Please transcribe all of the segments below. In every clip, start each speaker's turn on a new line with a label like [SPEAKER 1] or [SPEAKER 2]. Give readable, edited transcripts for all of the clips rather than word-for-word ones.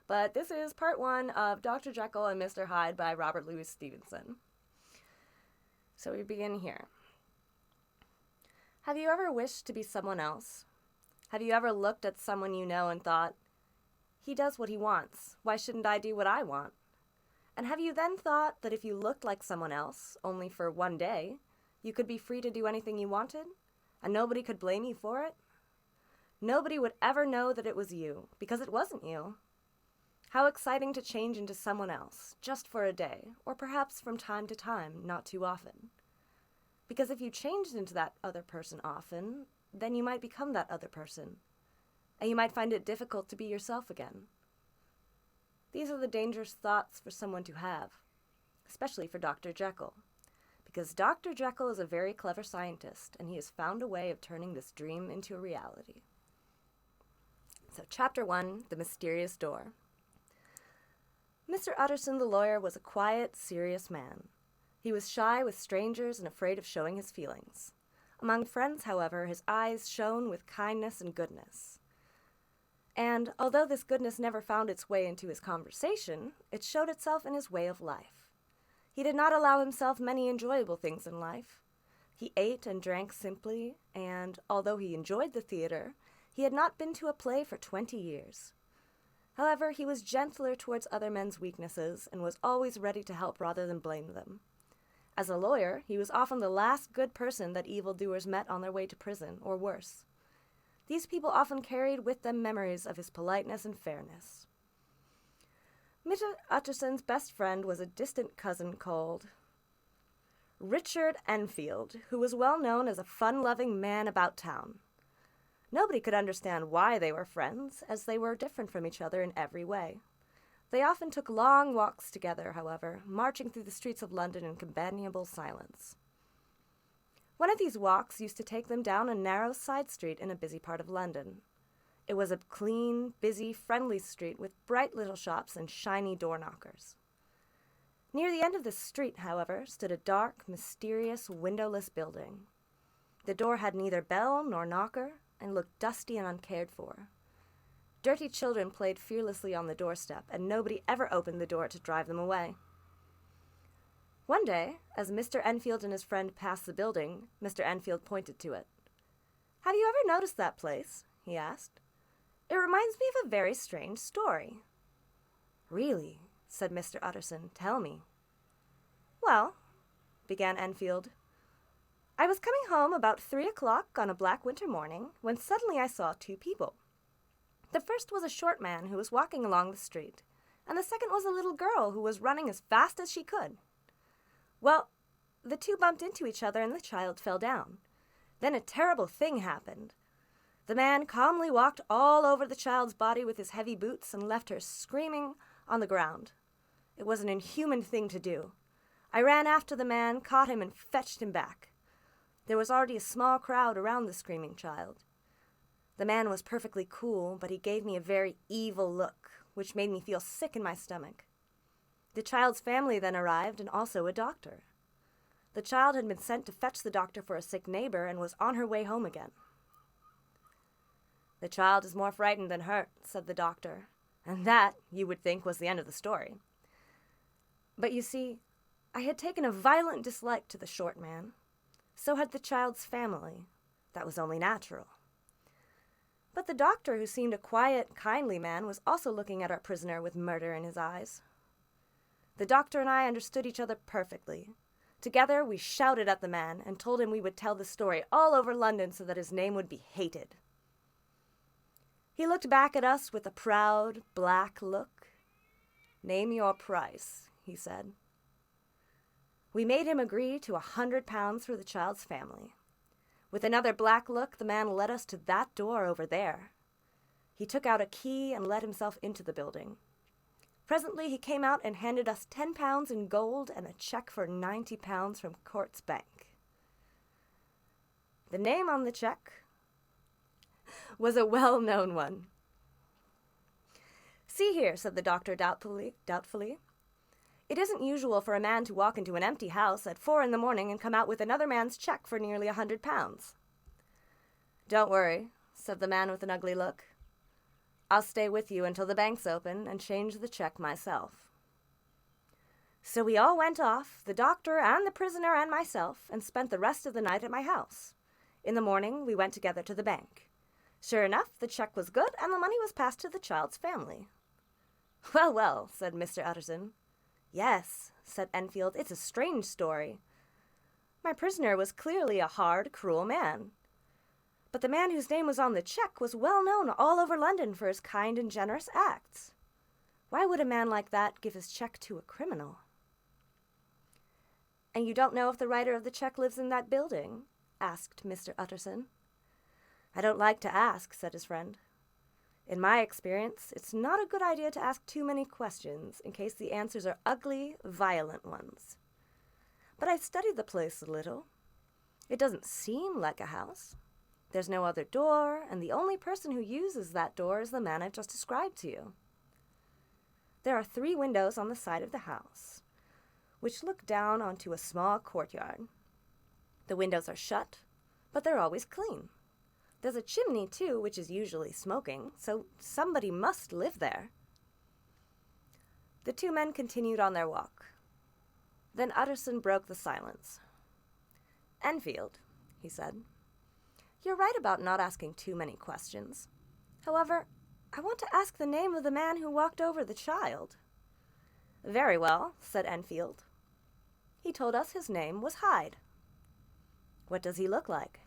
[SPEAKER 1] but this is part one of Dr. Jekyll and Mr. Hyde by Robert Louis Stevenson. So we begin here. Have you ever wished to be someone else? Have you ever looked at someone you know and thought, he does what he wants, why shouldn't I do what I want? And have you then thought that if you looked like someone else, only for one day, you could be free to do anything you wanted, and nobody could blame you for it? Nobody would ever know that it was you, because it wasn't you. How exciting to change into someone else, just for a day, or perhaps from time to time, not too often. Because if you changed into that other person often, then you might become that other person, and you might find it difficult to be yourself again. These are the dangerous thoughts for someone to have, especially for Dr. Jekyll, because Dr. Jekyll is a very clever scientist, and he has found a way of turning this dream into a reality. So, Chapter 1, The Mysterious Door. Mr. Utterson the lawyer was a quiet, serious man. He was shy with strangers and afraid of showing his feelings. Among friends, however, his eyes shone with kindness and goodness. And, although this goodness never found its way into his conversation, it showed itself in his way of life. He did not allow himself many enjoyable things in life. He ate and drank simply, and, although he enjoyed the theater, he had not been to a play for 20 years. However, he was gentler towards other men's weaknesses, and was always ready to help rather than blame them. As a lawyer, he was often the last good person that evildoers met on their way to prison, or worse. These people often carried with them memories of his politeness and fairness. Mr. Utterson's best friend was a distant cousin called Richard Enfield, who was well known as a fun-loving man about town. Nobody could understand why they were friends, as they were different from each other in every way. They often took long walks together, however, marching through the streets of London in companionable silence. One of these walks used to take them down a narrow side street in a busy part of London. It was a clean, busy, friendly street with bright little shops and shiny door knockers. Near the end of the street, however, stood a dark, mysterious, windowless building. The door had neither bell nor knocker, and looked dusty and uncared for. Dirty children played fearlessly on the doorstep, and nobody ever opened the door to drive them away. One day, as Mr. Enfield and his friend passed the building, Mr. Enfield pointed to it. "Have you ever noticed that place?" he asked. "It reminds me of a very strange story." "Really?" said Mr. Utterson. "Tell me." "Well," began Enfield, "I was coming home about 3 o'clock on a black winter morning, when suddenly I saw two people. The first was a short man who was walking along the street, and the second was a little girl who was running as fast as she could. Well, the two bumped into each other and the child fell down. Then a terrible thing happened. The man calmly walked all over the child's body with his heavy boots and left her screaming on the ground. It was an inhuman thing to do. I ran after the man, caught him, and fetched him back. There was already a small crowd around the screaming child. The man was perfectly cool, but he gave me a very evil look, which made me feel sick in my stomach. The child's family then arrived, and also a doctor. The child had been sent to fetch the doctor for a sick neighbor and was on her way home again. "The child is more frightened than hurt," said the doctor, and that, you would think, was the end of the story. But you see, I had taken a violent dislike to the short man. So had the child's family. That was only natural. But the doctor, who seemed a quiet, kindly man, was also looking at our prisoner with murder in his eyes. The doctor and I understood each other perfectly. Together we shouted at the man and told him we would tell the story all over London so that his name would be hated. He looked back at us with a proud, black look. "Name your price," he said. We made him agree to £100 for the child's family. With another black look, the man led us to that door over there. He took out a key and let himself into the building. Presently he came out and handed us £10 in gold and a cheque for £90 from Court's Bank. The name on the cheque was a well-known one. "See here," said the doctor doubtfully. "It isn't usual for a man to walk into an empty house at 4 a.m. and come out with another man's cheque for nearly £100. "Don't worry," said the man with an ugly look. I'll stay with you until the bank's open and change the check myself." So we all went off, the doctor and the prisoner and myself, and spent the rest of the night at my house. In the morning, we went together to the bank. Sure enough, the check was good, and the money was passed to the child's family. "Well, well," said Mr. Utterson. "Yes," said Enfield, "it's a strange story. My prisoner was clearly a hard, cruel man. But the man whose name was on the check was well known all over London for his kind and generous acts. Why would a man like that give his check to a criminal?" "And you don't know if the writer of the check lives in that building?" asked Mr. Utterson. "I don't like to ask," said his friend. "In my experience, it's not a good idea to ask too many questions in case the answers are ugly, violent ones. But I've studied the place a little. It doesn't seem like a house. There's no other door, and the only person who uses that door is the man I've just described to you. There are 3 windows on the side of the house, which look down onto a small courtyard. The windows are shut, but they're always clean. There's a chimney, too, which is usually smoking, so somebody must live there." The 2 men continued on their walk. Then Utterson broke the silence. "Enfield," he said, "you're right about not asking too many questions. However, I want to ask the name of the man who walked over the child." "Very well," said Enfield. "He told us his name was Hyde." "What does he look like?"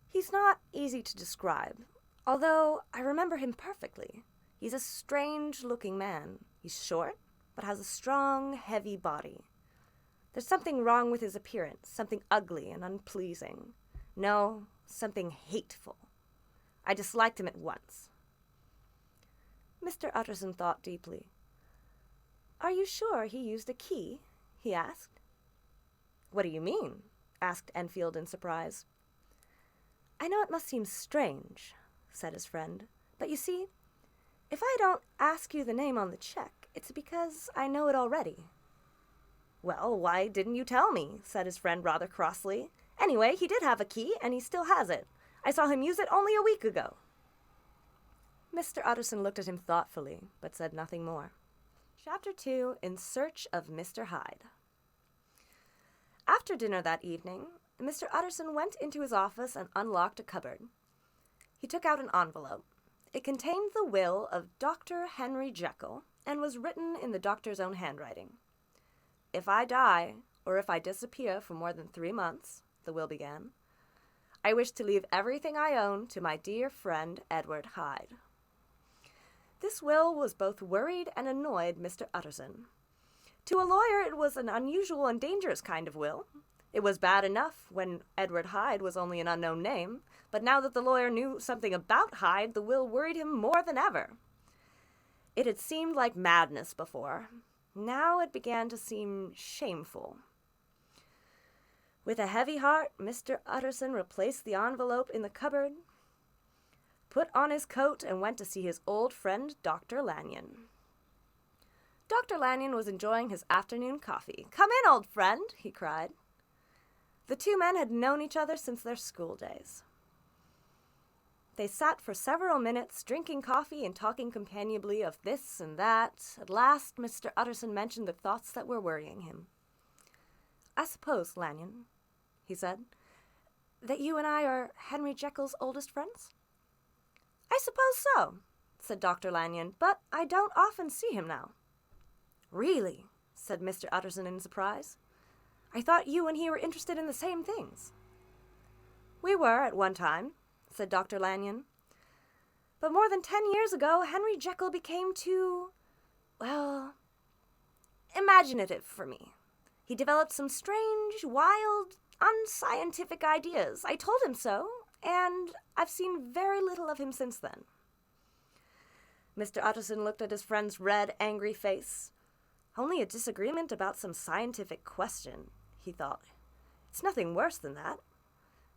[SPEAKER 1] "He's not easy to describe, although I remember him perfectly. He's a strange-looking man. He's short, but has a strong, heavy body. There's something wrong with his appearance, something ugly and unpleasing. No, something hateful. I disliked him at once." Mr. Utterson thought deeply. "Are you sure he used a key?" he asked. "What do you mean?" asked Enfield in surprise. "I know it must seem strange," said his friend, "but you see, if I don't ask you the name on the check, it's because I know it already." "Well, why didn't you tell me?" said his friend rather crossly. "Anyway, he did have a key, and he still has it. I saw him use it only a week ago." Mr. Utterson looked at him thoughtfully, but said nothing more. Chapter 2, In Search of Mr. Hyde. After dinner that evening, Mr. Utterson went into his office and unlocked a cupboard. He took out an envelope. It contained the will of Dr. Henry Jekyll and was written in the doctor's own handwriting. "If I die, or if I disappear for more than 3 months," the will began, "I wish to leave everything I own to my dear friend Edward Hyde." This will was both worried and annoyed Mr. Utterson. To a lawyer it was an unusual and dangerous kind of will. It was bad enough when Edward Hyde was only an unknown name, but now that the lawyer knew something about Hyde, the will worried him more than ever. It had seemed like madness before. Now it began to seem shameful. With a heavy heart, Mr. Utterson replaced the envelope in the cupboard, put on his coat, and went to see his old friend, Dr. Lanyon. Dr. Lanyon was enjoying his afternoon coffee. "Come in, old friend," he cried. The 2 men had known each other since their school days. They sat for several minutes, drinking coffee and talking companionably of this and that. At last, Mr. Utterson mentioned the thoughts that were worrying him. "I suppose, Lanyon," he said, "that you and I are Henry Jekylls' oldest friends?" "I suppose so," said Dr. Lanyon, "but I don't often see him now." "Really?" said Mr. Utterson in surprise. "I thought you and he were interested in the same things." "We were at one time," said Dr. Lanyon. "But more than 10 years ago, Henry Jekyll became too, well, imaginative for me. He developed some strange, wild, unscientific ideas. I told him so, and I've seen very little of him since then." Mr. Utterson looked at his friend's red, angry face. Only a disagreement about some scientific question, he thought. It's nothing worse than that.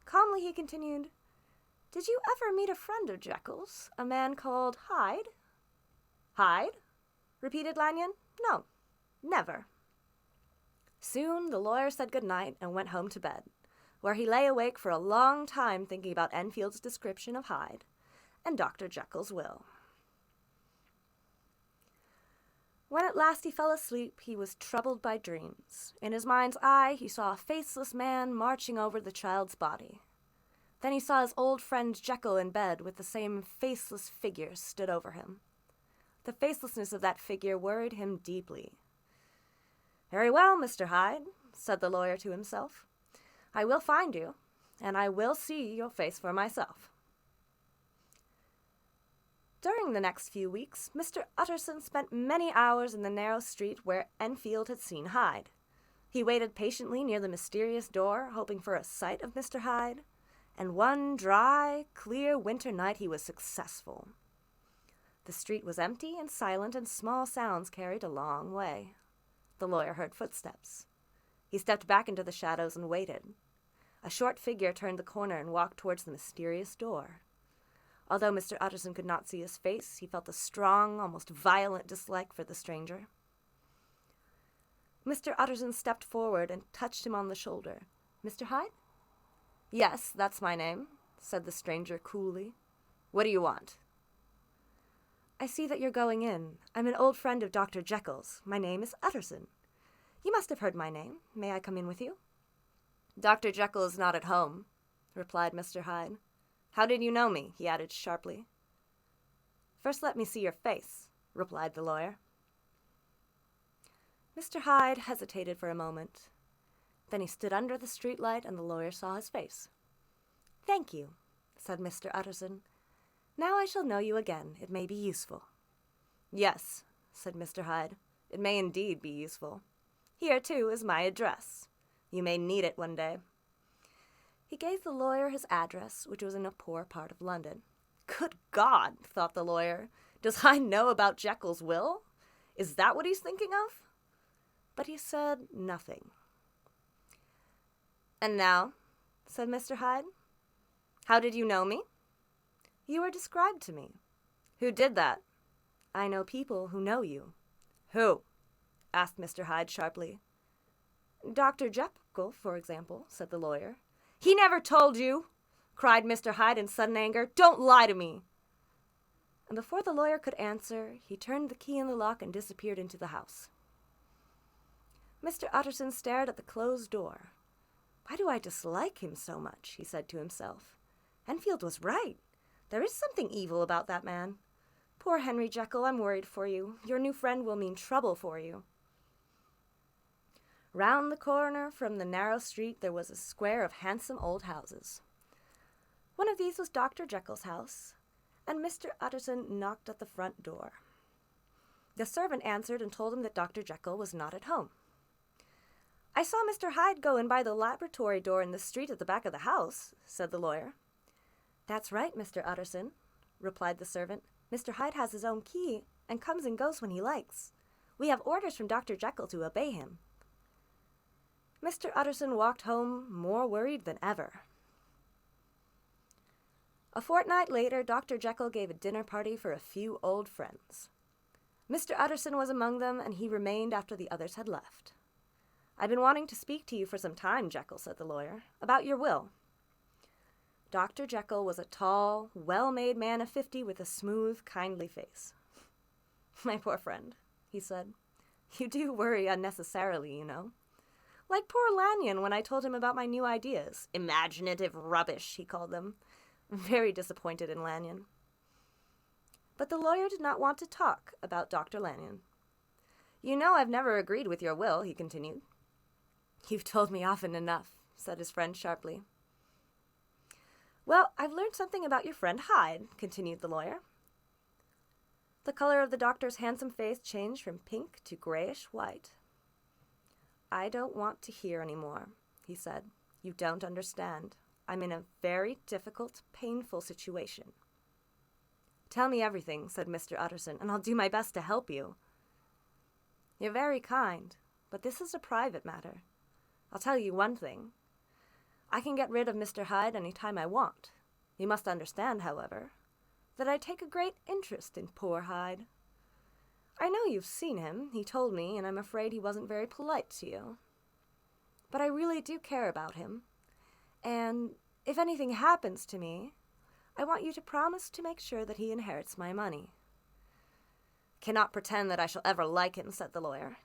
[SPEAKER 1] Calmly he continued, "Did you ever meet a friend of Jekylls, a man called Hyde?" "Hyde?" repeated Lanyon. "No, never." Soon the lawyer said good night and went home to bed, where he lay awake for a long time thinking about Enfield's description of Hyde, and Dr. Jekyll's will. When at last he fell asleep, he was troubled by dreams. In his mind's eye, he saw a faceless man marching over the child's body. Then he saw his old friend Jekyll in bed with the same faceless figure stood over him. The facelessness of that figure worried him deeply. "Very well, Mr. Hyde," said the lawyer to himself. "I will find you, and I will see your face for myself." During the next few weeks, Mr. Utterson spent many hours in the narrow street where Enfield had seen Hyde. He waited patiently near the mysterious door, hoping for a sight of Mr. Hyde, and one dry, clear winter night he was successful. The street was empty and silent, and small sounds carried a long way. The lawyer heard footsteps. He stepped back into the shadows and waited. A short figure turned the corner and walked towards the mysterious door. Although Mr. Utterson could not see his face, he felt a strong, almost violent dislike for the stranger. Mr. Utterson stepped forward and touched him on the shoulder. "Mr. Hyde?" "Yes, that's my name," said the stranger coolly. "What do you want?" "I see that you're going in. I'm an old friend of Dr. Jekylls. My name is Utterson. You must have heard my name. May I come in with you?" "Dr. Jekyll is not at home," replied Mr. Hyde. "How did you know me?" he added sharply. "First let me see your face," replied the lawyer. Mr. Hyde hesitated for a moment. Then he stood under the streetlight and the lawyer saw his face. "Thank you," said Mr. Utterson. "Now I shall know you again. It may be useful." "Yes," said Mr. Hyde. "It may indeed be useful. Here, too, is my address. You may need it one day." He gave the lawyer his address, which was in a poor part of London. "Good God," thought the lawyer. "Does Hyde know about Jekyll's will? Is that what he's thinking of?" But he said nothing. "And now," said Mr. Hyde, "how did you know me?" "You were described to me." "Who did that?" "I know people who know you." "Who?" asked Mr. Hyde sharply. "Dr. Jekyll, for example," said the lawyer. "He never told you!" cried Mr. Hyde in sudden anger. "Don't lie to me!" And before the lawyer could answer, he turned the key in the lock and disappeared into the house. Mr. Utterson stared at the closed door. "Why do I dislike him so much?" he said to himself. "Enfield was right. There is something evil about that man. Poor Henry Jekyll, I'm worried for you. Your new friend will mean trouble for you." Round the corner from the narrow street there was a square of handsome old houses. One of these was Dr. Jekyll's house, and Mr. Utterson knocked at the front door. The servant answered and told him that Dr. Jekyll was not at home. "I saw Mr. Hyde go in by the laboratory door in the street at the back of the house," said the lawyer. "That's right, Mr. Utterson," replied the servant. "Mr. Hyde has his own key and comes and goes when he likes. We have orders from Dr. Jekyll to obey him." Mr. Utterson walked home more worried than ever. A fortnight later, Dr. Jekyll gave a dinner party for a few old friends. Mr. Utterson was among them, and he remained after the others had left. "I've been wanting to speak to you for some time, Jekyll," said the lawyer, "about your will." Dr. Jekyll was a tall, well-made man of 50 with a smooth, kindly face. "My poor friend," he said, "you do worry unnecessarily, you know. Like poor Lanion when I told him about my new ideas. Imaginative rubbish, he called them. Very disappointed in Lanion." But the lawyer did not want to talk about Dr. Lanion. "You know I've never agreed with your will," he continued. "You've told me often enough," said his friend sharply. "Well, I've learned something about your friend Hyde," continued the lawyer. The color of the doctor's handsome face changed from pink to grayish-white. "I don't want to hear any more," he said. "You don't understand. I'm in a very difficult, painful situation." "Tell me everything," said Mr. Utterson, "and I'll do my best to help you." "You're very kind, but this is a private matter. I'll tell you one thing. I can get rid of Mr. Hyde any time I want. You must understand, however, that I take a great interest in poor Hyde. I know you've seen him, he told me, and I'm afraid he wasn't very polite to you. But I really do care about him, and if anything happens to me, I want you to promise to make sure that he inherits my money." "Cannot pretend that I shall ever like him," said the lawyer.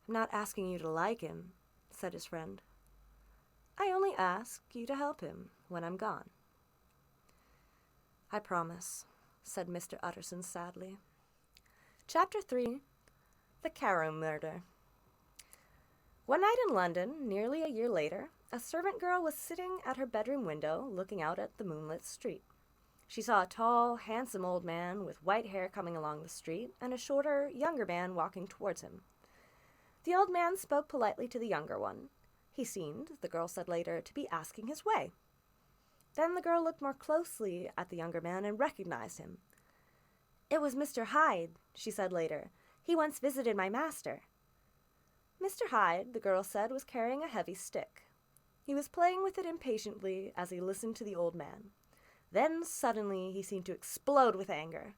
[SPEAKER 1] "I'm not asking you to like him," said his friend. "I only ask you to help him when I'm gone." "I promise," said Mr. Utterson sadly. Chapter 3. The Carew Murder. One night in London, nearly a year later, a servant girl was sitting at her bedroom window looking out at the moonlit street. She saw a tall, handsome old man with white hair coming along the street and a shorter, younger man walking towards him. The old man spoke politely to the younger one. He seemed, the girl said later, to be asking his way. Then the girl looked more closely at the younger man and recognized him. "It was Mr. Hyde," she said later. "He once visited my master." Mr. Hyde, the girl said, was carrying a heavy stick. He was playing with it impatiently as he listened to the old man. Then, suddenly, he seemed to explode with anger.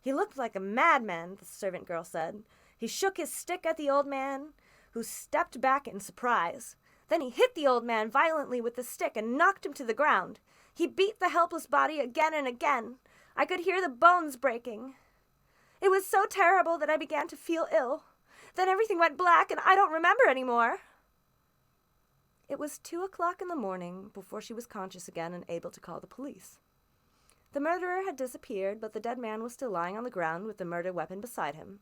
[SPEAKER 1] He looked like a madman, the servant girl said. He shook his stick at the old man, who stepped back in surprise. Then he hit the old man violently with the stick and knocked him to the ground. He beat the helpless body again and again. I could hear the bones breaking. It was so terrible that I began to feel ill. Then everything went black and I don't remember anymore. It was 2:00 in the morning before she was conscious again and able to call the police. The murderer had disappeared, but the dead man was still lying on the ground with the murder weapon beside him.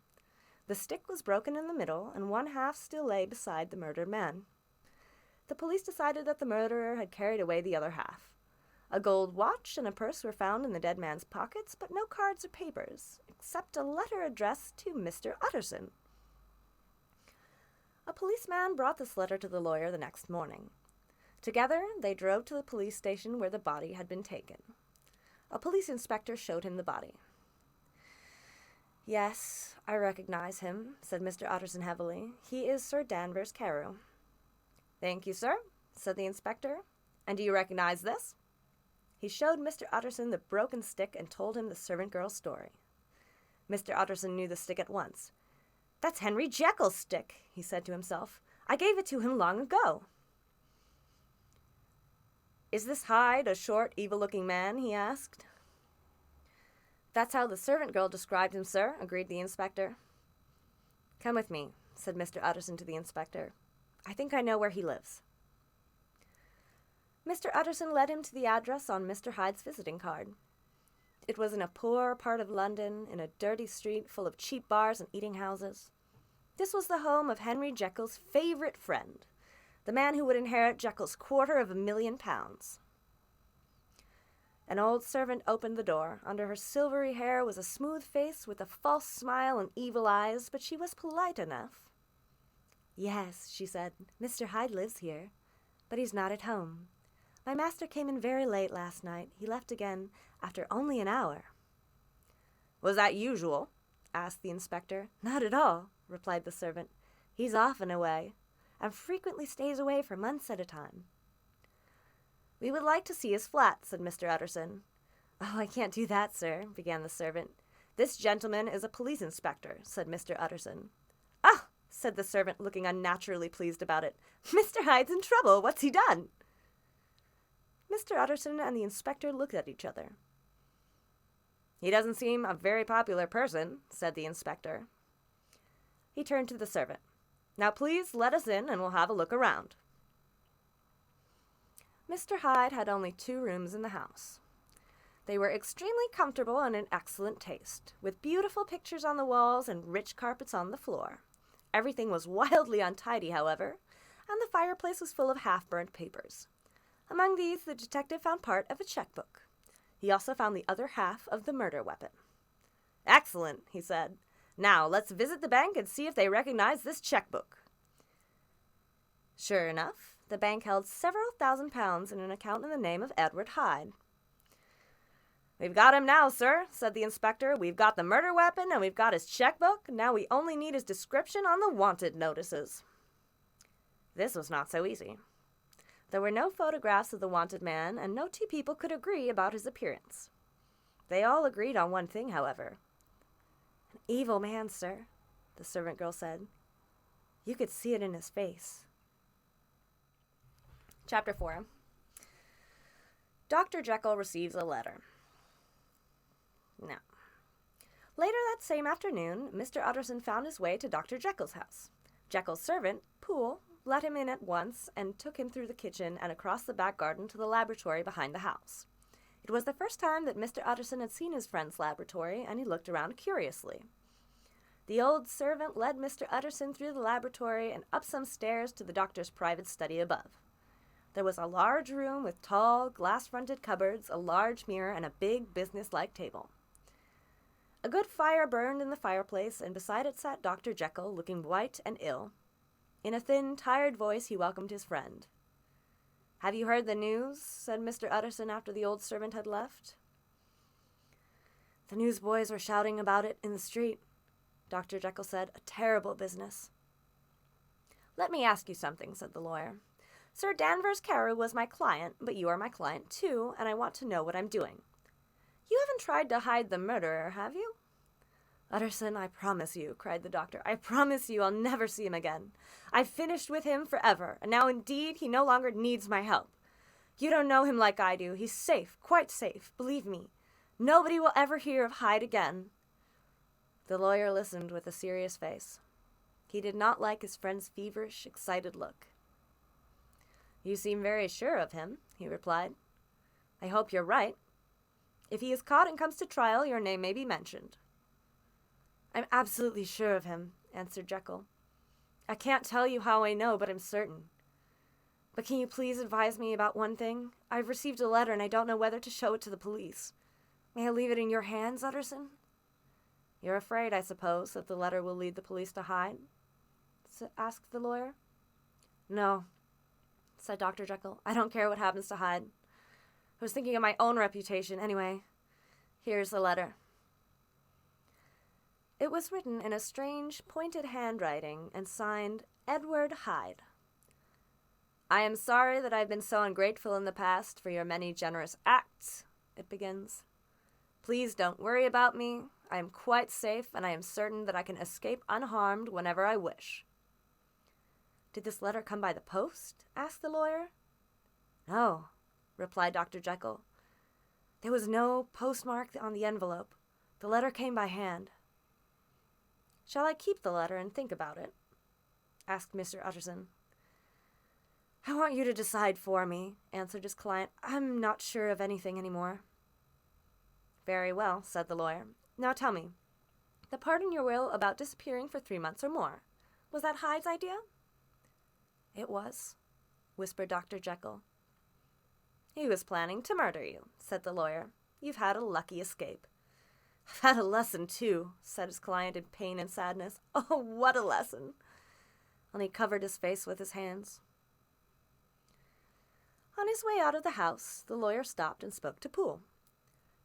[SPEAKER 1] The stick was broken in the middle, and one half still lay beside the murdered man. The police decided that the murderer had carried away the other half. A gold watch and a purse were found in the dead man's pockets, but no cards or papers, except a letter addressed to Mr. Utterson. A policeman brought this letter to the lawyer the next morning. Together, they drove to the police station where the body had been taken. A police inspector showed him the body. "Yes, I recognize him," said Mr. Utterson heavily. "He is Sir Danvers Carew." "Thank you, sir," said the inspector. "And do you recognize this?" He showed Mr. Utterson the broken stick and told him the servant girl's story. Mr. Utterson knew the stick at once. "That's Henry Jekyll's stick," he said to himself. "I gave it to him long ago." "Is this Hyde a short, evil-looking man?" he asked. "That's how the servant girl described him, sir," agreed the inspector. "Come with me," said Mr. Utterson to the inspector. "I think I know where he lives." Mr. Utterson led him to the address on Mr. Hyde's visiting card. It was in a poor part of London, in a dirty street full of cheap bars and eating houses. This was the home of Henry Jekylls' favorite friend, the man who would inherit Jekylls' £250,000. An old servant opened the door. Under her silvery hair was a smooth face with a false smile and evil eyes, but she was polite enough. "Yes," she said, "Mr. Hyde lives here, but he's not at home. My master came in very late last night. He left again after only an hour." "Was that usual?" asked the inspector. "Not at all," replied the servant. "He's often away, and frequently stays away for months at a time." "We would like to see his flat," said Mr. Utterson. "Oh, I can't do that, sir," began the servant. "This gentleman is a police inspector," said Mr. Utterson. "Ah!" said the servant, looking unnaturally pleased about it. "Mr. Hyde's in trouble. What's he done?" Mr. Utterson and the inspector looked at each other. "He doesn't seem a very popular person," said the inspector. He turned to the servant. "Now please let us in and we'll have a look around." Mr. Hyde had only 2 rooms in the house. They were extremely comfortable and in excellent taste, with beautiful pictures on the walls and rich carpets on the floor. Everything was wildly untidy, however, and the fireplace was full of half-burnt papers. Among these, the detective found part of a checkbook. He also found the other half of the murder weapon. "Excellent," he said. "Now, let's visit the bank and see if they recognize this checkbook." Sure enough, the bank held several £1,000s in an account in the name of Edward Hyde. "We've got him now, sir," said the inspector. "We've got the murder weapon and we've got his checkbook. Now we only need his description on the wanted notices." This was not so easy. There were no photographs of the wanted man, and no 2 people could agree about his appearance. They all agreed on one thing, however. "An evil man, sir," the servant girl said. "You could see it in his face." Chapter 4. Dr. Jekyll receives a letter. No. Later that same afternoon, Mr. Utterson found his way to Dr. Jekyll's house. Jekyll's servant, Poole, let him in at once and took him through the kitchen and across the back garden to the laboratory behind the house. It was the first time that Mr. Utterson had seen his friend's laboratory, and he looked around curiously. The old servant led Mr. Utterson through the laboratory and up some stairs to the doctor's private study above. There was a large room with tall, glass-fronted cupboards, a large mirror, and a big, business-like table. A good fire burned in the fireplace, and beside it sat Dr. Jekyll, looking white and ill. In a thin, tired voice, he welcomed his friend. "Have you heard the news?" said Mr. Utterson after the old servant had left. "The newsboys were shouting about it in the street," Dr. Jekyll said. "A terrible business." "Let me ask you something," said the lawyer. "Sir Danvers Carew was my client, but you are my client too, and I want to know what I'm doing. You haven't tried to hide the murderer, have you?" "Utterson, I promise you," cried the doctor, "I promise you I'll never see him again. I've finished with him forever, and now indeed he no longer needs my help. You don't know him like I do. He's safe, quite safe, believe me. Nobody will ever hear of Hyde again." The lawyer listened with a serious face. He did not like his friend's feverish, excited look. "You seem very sure of him," he replied. "I hope you're right. If he is caught and comes to trial, your name may be mentioned." "I'm absolutely sure of him," answered Jekyll. "I can't tell you how I know, but I'm certain. But can you please advise me about one thing? I've received a letter and I don't know whether to show it to the police. May I leave it in your hands, Utterson?" "You're afraid, I suppose, that the letter will lead the police to Hyde?" asked the lawyer. "No," said Dr. Jekyll. "I don't care what happens to Hyde. I was thinking of my own reputation. Anyway, here's the letter." It was written in a strange, pointed handwriting and signed Edward Hyde. "I am sorry that I've been so ungrateful in the past for your many generous acts," it begins. "Please don't worry about me. I am quite safe, and I am certain that I can escape unharmed whenever I wish." "Did this letter come by the post?" asked the lawyer. "No," replied Dr. Jekyll. "There was no postmark on the envelope. The letter came by hand." "Shall I keep the letter and think about it?" asked Mr. Utterson. "I want you to decide for me," answered his client. "I'm not sure of anything anymore." "Very well," said the lawyer. "Now tell me, the part in your will about disappearing for 3 months or more, was that Hyde's idea?" "It was," whispered Dr. Jekyll. "He was planning to murder you," said the lawyer. "You've had a lucky escape." "I've had a lesson, too," said his client in pain and sadness. "Oh, what a lesson!" And he covered his face with his hands. On his way out of the house, the lawyer stopped and spoke to Poole.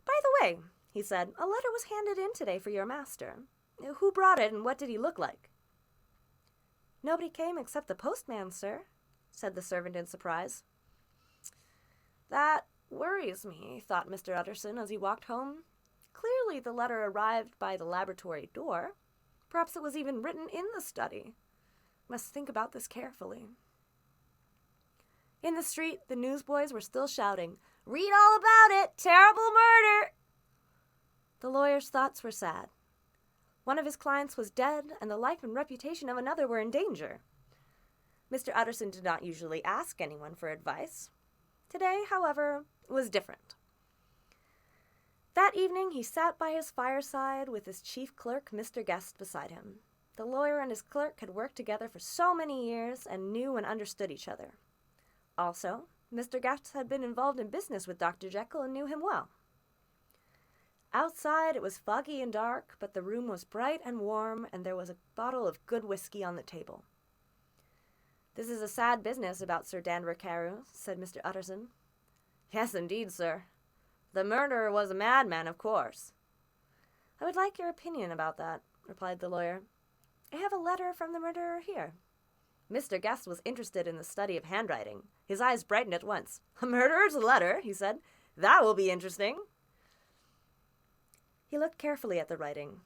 [SPEAKER 1] "By the way," he said, "a letter was handed in today for your master. Who brought it, and what did he look like?" "Nobody came except the postman, sir," said the servant in surprise. "That worries me," thought Mr. Utterson as he walked home. "Clearly the letter arrived by the laboratory door. Perhaps it was even written in the study. Must think about this carefully." In the street, the newsboys were still shouting, "Read all about it! Terrible murder!" The lawyer's thoughts were sad. One of his clients was dead, and the life and reputation of another were in danger. Mr. Utterson did not usually ask anyone for advice. Today, however, was different. That evening he sat by his fireside with his chief clerk, Mr. Guest, beside him. The lawyer and his clerk had worked together for so many years and knew and understood each other. Also, Mr. Guest had been involved in business with Dr. Jekyll and knew him well. Outside it was foggy and dark, but the room was bright and warm, and there was a bottle of good whiskey on the table. "This is a sad business about Sir Danvers Carew," said Mr. Utterson. "Yes, indeed, sir. The murderer was a madman, of course." "I would like your opinion about that," replied the lawyer. "I have a letter from the murderer here." Mr. Guest was interested in the study of handwriting. His eyes brightened at once. "A murderer's letter," he said. "That will be interesting." He looked carefully at the writing.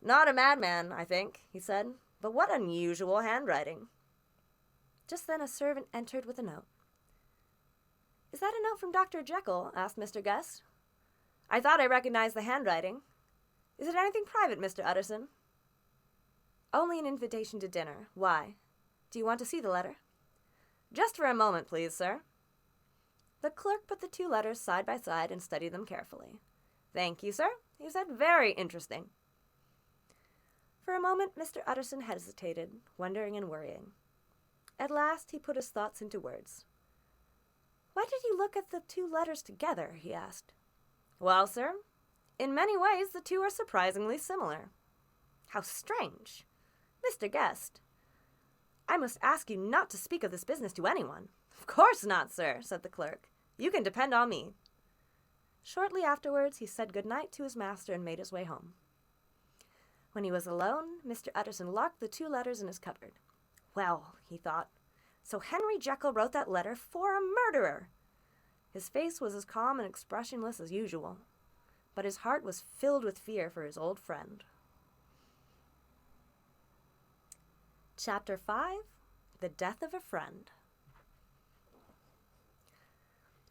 [SPEAKER 1] "Not a madman, I think," he said. "But what unusual handwriting." Just then a servant entered with a note. "Is that a note from Dr. Jekyll?" asked Mr. Guest. I thought I recognized the handwriting. Is it anything private, Mr. Utterson? Only an invitation to dinner. Why? Do you want to see the letter? Just for a moment, please, sir. The clerk put the 2 letters side by side and studied them carefully. Thank you, sir, he said. Very interesting. For a moment, Mr. Utterson hesitated, wondering and worrying. At last, he put his thoughts into words. Why did you look at the 2 letters together? He asked. Well, sir, in many ways the 2 are surprisingly similar. How strange. Mr. Guest, I must ask you not to speak of this business to anyone. Of course not, sir, said the clerk. You can depend on me. Shortly afterwards, he said good night to his master and made his way home. When he was alone, Mr. Utterson locked the 2 letters in his cupboard. Well, he thought, so Henry Jekyll wrote that letter for a murderer. His face was as calm and expressionless as usual, but his heart was filled with fear for his old friend. Chapter 5. The Death of a Friend.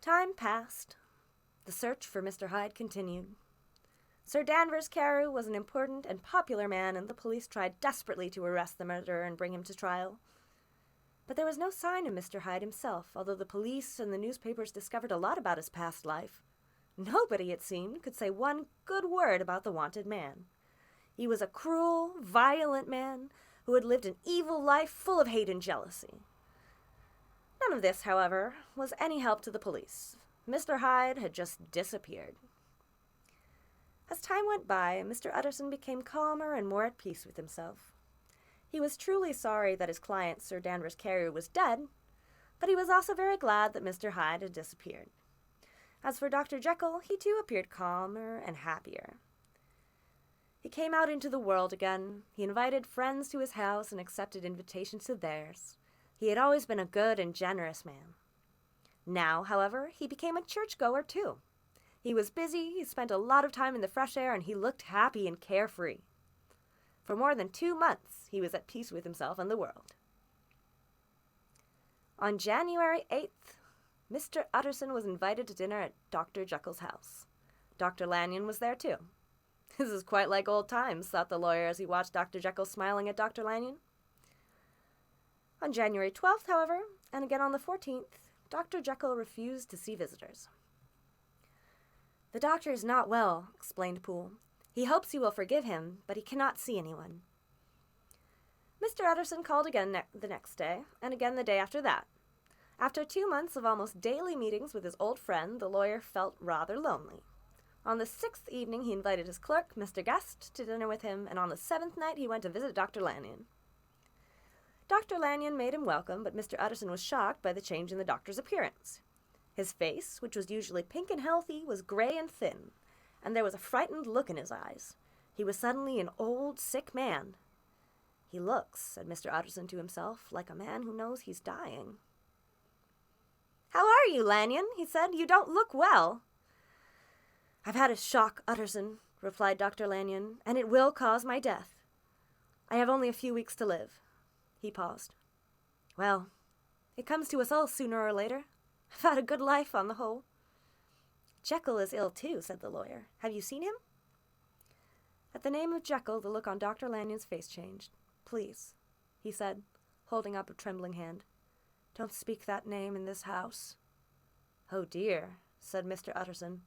[SPEAKER 1] Time passed. The search for Mr. Hyde continued. Sir Danvers Carew was an important and popular man, and the police tried desperately to arrest the murderer and bring him to trial. But there was no sign of Mr. Hyde himself, although the police and the newspapers discovered a lot about his past life. Nobody, it seemed, could say one good word about the wanted man. He was a cruel, violent man who had lived an evil life full of hate and jealousy. None of this, however, was any help to the police. Mr. Hyde had just disappeared. As time went by, Mr. Utterson became calmer and more at peace with himself. He was truly sorry that his client, Sir Danvers Carew, was dead, but he was also very glad that Mr. Hyde had disappeared. As for Dr. Jekyll, he too appeared calmer and happier. He came out into the world again. He invited friends to his house and accepted invitations to theirs. He had always been a good and generous man. Now, however, he became a churchgoer too. He was busy, he spent a lot of time in the fresh air, and he looked happy and carefree. For more than 2 months, he was at peace with himself and the world. On January 8th, Mr. Utterson was invited to dinner at Dr. Jekyll's house. Dr. Lanion was there too. This is quite like old times, thought the lawyer as he watched Dr. Jekyll smiling at Dr. Lanion. On January 12th, however, and again on the 14th, Dr. Jekyll refused to see visitors. The doctor is not well, explained Poole. He hopes you will forgive him, but he cannot see anyone. Mr. Utterson called again the next day, and again the day after that. After 2 months of almost daily meetings with his old friend, the lawyer felt rather lonely. On the 6th evening, he invited his clerk, Mr. Guest, to dinner with him, and on the 7th night, he went to visit Dr. Lanion. Dr. Lanion made him welcome, but Mr. Utterson was shocked by the change in the doctor's appearance. His face, which was usually pink and healthy, was gray and thin, and there was a frightened look in his eyes. He was suddenly an old, sick man. He looks, said Mr. Utterson to himself, like a man who knows he's dying. How are you, Lanyon? He said. You don't look well. I've had a shock, Utterson, replied Dr. Lanyon, and it will cause my death. I have only a few weeks to live. He paused. Well, it comes to us all sooner or later. I've had a good life on the whole. Jekyll is ill too, said the lawyer. Have you seen him? At the name of Jekyll, the look on Dr. Lanyon's face changed. Please, he said, holding up a trembling hand. Don't speak that name in this house. Oh dear, said Mr. Utterson.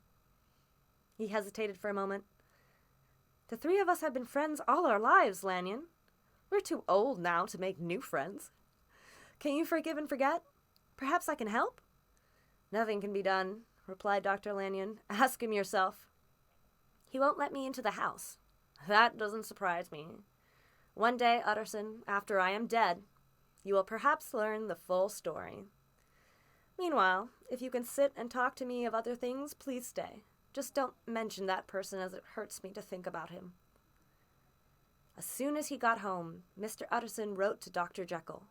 [SPEAKER 1] He hesitated for a moment. The 3 of us have been friends all our lives, Lanyon. We're too old now to make new friends. Can you forgive and forget? Perhaps I can help? Nothing can be done, replied Dr. Lanyon. Ask him yourself. He won't let me into the house. That doesn't surprise me. One day, Utterson, after I am dead, you will perhaps learn the full story. Meanwhile, if you can sit and talk to me of other things, please stay. Just don't mention that person, as it hurts me to think about him. As soon as he got home, Mr. Utterson wrote to Dr. Jekyll.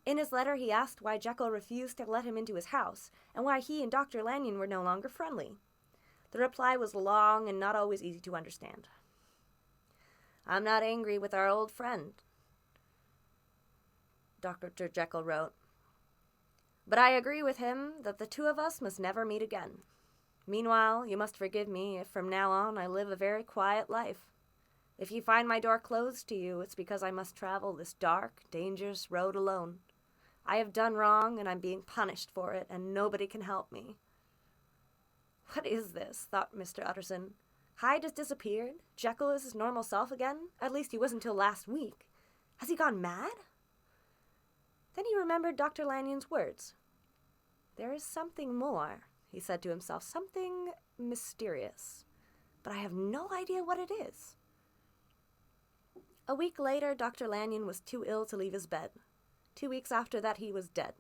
[SPEAKER 1] In his letter, he asked why Jekyll refused to let him into his house, and why he and Dr. Lanyon were no longer friendly. The reply was long and not always easy to understand. I'm not angry with our old friend, Dr. Jekyll wrote, but I agree with him that the 2 of us must never meet again. Meanwhile, you must forgive me if from now on I live a very quiet life. If you find my door closed to you, it's because I must travel this dark, dangerous road alone. I have done wrong, and I'm being punished for it, and nobody can help me." "What is this?" thought Mr. Utterson. "Hyde has disappeared? Jekyll is his normal self again? At least he was until last week. Has he gone mad?" Then he remembered Dr. Lanion's words. "There is something more," he said to himself, "something mysterious. But I have no idea what it is." A week later, Dr. Lanion was too ill to leave his bed. 2 weeks after that, he was dead.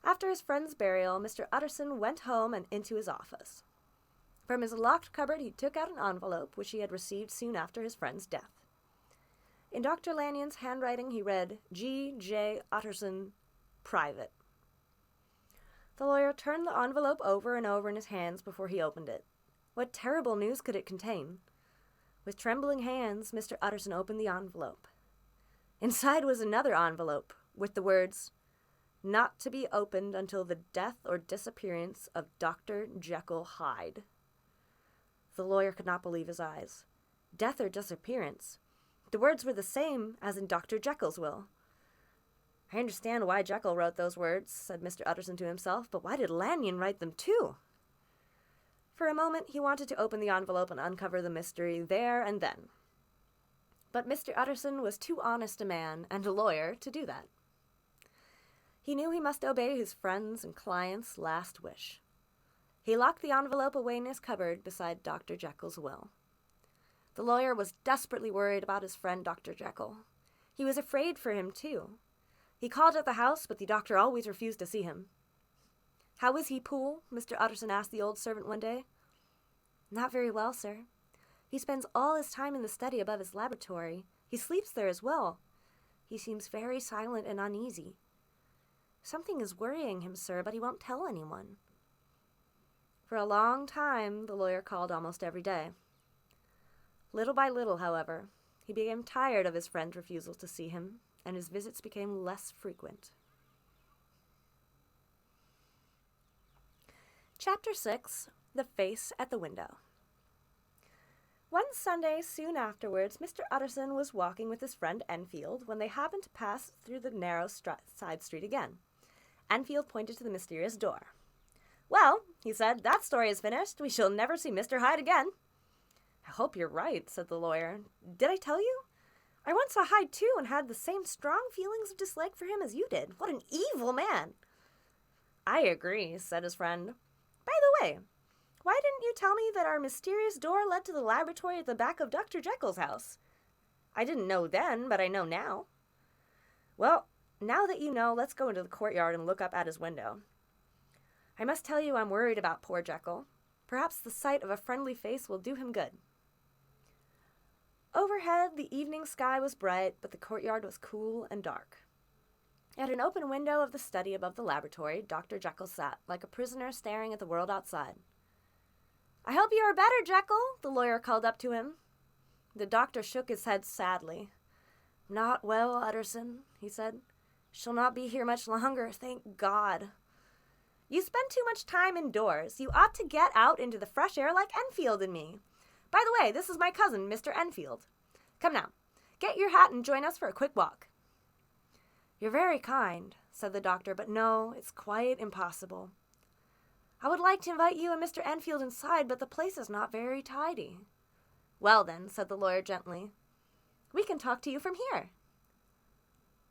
[SPEAKER 1] After his friend's burial, Mr. Utterson went home and into his office. From his locked cupboard, he took out an envelope which he had received soon after his friend's death. In Dr. Lanion's handwriting, he read, "G. J. Utterson, Private." The lawyer turned the envelope over and over in his hands before he opened it. What terrible news could it contain? With trembling hands, Mr. Utterson opened the envelope. Inside was another envelope with the words, "Not to be opened until the death or disappearance of Dr. Jekyll Hyde." The lawyer could not believe his eyes. Death or disappearance? The words were the same as in Dr. Jekyll's will. "I understand why Jekyll wrote those words," said Mr. Utterson to himself, "but why did Lanion write them too?" For a moment he wanted to open the envelope and uncover the mystery there and then. But Mr. Utterson was too honest a man and a lawyer to do that. He knew he must obey his friends' and clients' last wish. He locked the envelope away in his cupboard beside Dr. Jekyll's will. The lawyer was desperately worried about his friend Dr. Jekyll. He was afraid for him, too. He called at the house, but the doctor always refused to see him. "How is he, Poole?" Mr. Utterson asked the old servant one day. "Not very well, sir. He spends all his time in the study above his laboratory. He sleeps there as well. He seems very silent and uneasy. Something is worrying him, sir, but he won't tell anyone." For a long time, the lawyer called almost every day. Little by little, however, he became tired of his friend's refusal to see him, and his visits became less frequent. Chapter 6. The Face at the Window. One Sunday, soon afterwards, Mr. Utterson was walking with his friend Enfield when they happened to pass through the narrow side street again. Enfield pointed to the mysterious door. "Well," he said, "that story is finished. We shall never see Mr. Hyde again." "I hope you're right," said the lawyer. "Did I tell you? I once saw Hyde, too, and had the same strong feelings of dislike for him as you did. What an evil man!" "I agree," said his friend. "By the way, why didn't you tell me that our mysterious door led to the laboratory at the back of Dr. Jekyll's house?" "I didn't know then, but I know now." "Well, now that you know, let's go into the courtyard and look up at his window. I must tell you I'm worried about poor Jekyll. Perhaps the sight of a friendly face will do him good." Overhead, the evening sky was bright, but the courtyard was cool and dark. At an open window of the study above the laboratory, Dr. Jekyll sat, like a prisoner staring at the world outside. "I hope you are better, Jekyll," the lawyer called up to him. The doctor shook his head sadly. "Not well, Utterson," he said. "Shall not be here much longer, thank God." "You spend too much time indoors. You ought to get out into the fresh air like Enfield and me. By the way, this is my cousin, Mr. Enfield. Come now, get your hat and join us for a quick walk." "You're very kind," said the doctor, "but no, it's quite impossible. I would like to invite you and Mr. Enfield inside, but the place is not very tidy." "Well then," said the lawyer gently, "we can talk to you from here."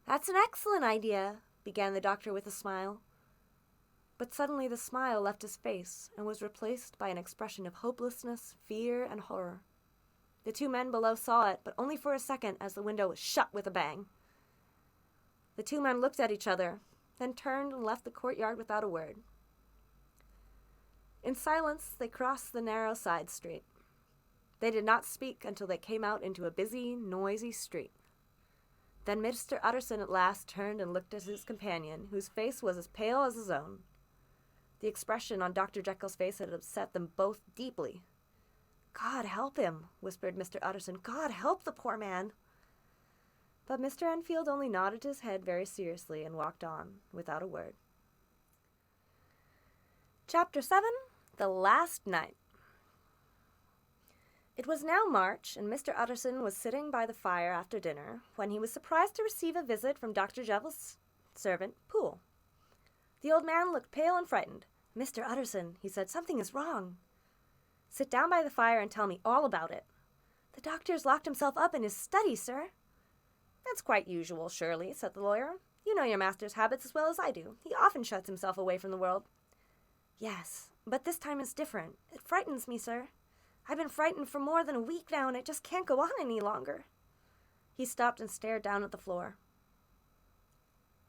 [SPEAKER 1] "That's an excellent idea," began the doctor with a smile. But suddenly the smile left his face and was replaced by an expression of hopelessness, fear, and horror. The two men below saw it, but only for a second, as the window was shut with a bang. The two men looked at each other, then turned and left the courtyard without a word. In silence, they crossed the narrow side street. They did not speak until they came out into a busy, noisy street. Then Mr. Utterson at last turned and looked at his companion, whose face was as pale as his own. The expression on Dr. Jekyll's face had upset them both deeply. "God help him," whispered Mr. Utterson. "God help the poor man." But Mr. Enfield only nodded his head very seriously and walked on, without a word. Chapter 7. The Last Night. It was now March, and Mr. Utterson was sitting by the fire after dinner, when he was surprised to receive a visit from Dr. Jekylls' servant, Poole. The old man looked pale and frightened. "Mr. Utterson," he said, "something is wrong." "Sit down by the fire and tell me all about it." "The doctor's locked himself up in his study, sir." "That's quite usual, surely," said the lawyer. "You know your master's habits as well as I do. He often shuts himself away from the world." "Yes, but this time is different. It frightens me, sir. I've been frightened for more than a week now, and it just can't go on any longer." He stopped and stared down at the floor.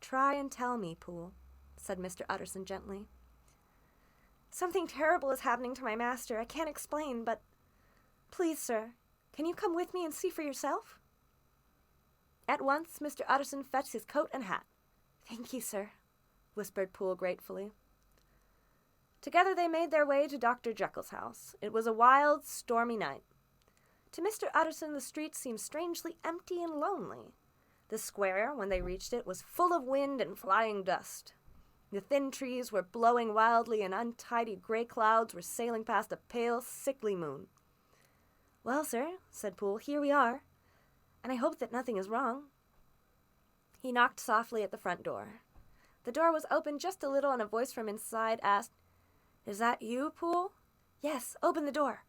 [SPEAKER 1] "Try and tell me, Poole," said Mr. Utterson gently. "Something terrible is happening to my master. I can't explain, but please, sir, can you come with me and see for yourself?" At once Mr. Utterson fetched his coat and hat. "Thank you, sir," whispered Poole gratefully. Together they made their way to Dr. Jekyll's house. It was a wild, stormy night. To Mr. Utterson the street seemed strangely empty and lonely. The square, when they reached it, was full of wind and flying dust. The thin trees were blowing wildly, and untidy gray clouds were sailing past a pale, sickly moon. "Well, sir," said Poole, "here we are, and I hope that nothing is wrong." He knocked softly at the front door. The door was opened just a little, and a voice from inside asked, "Is that you, Poole?" "Yes, open the door."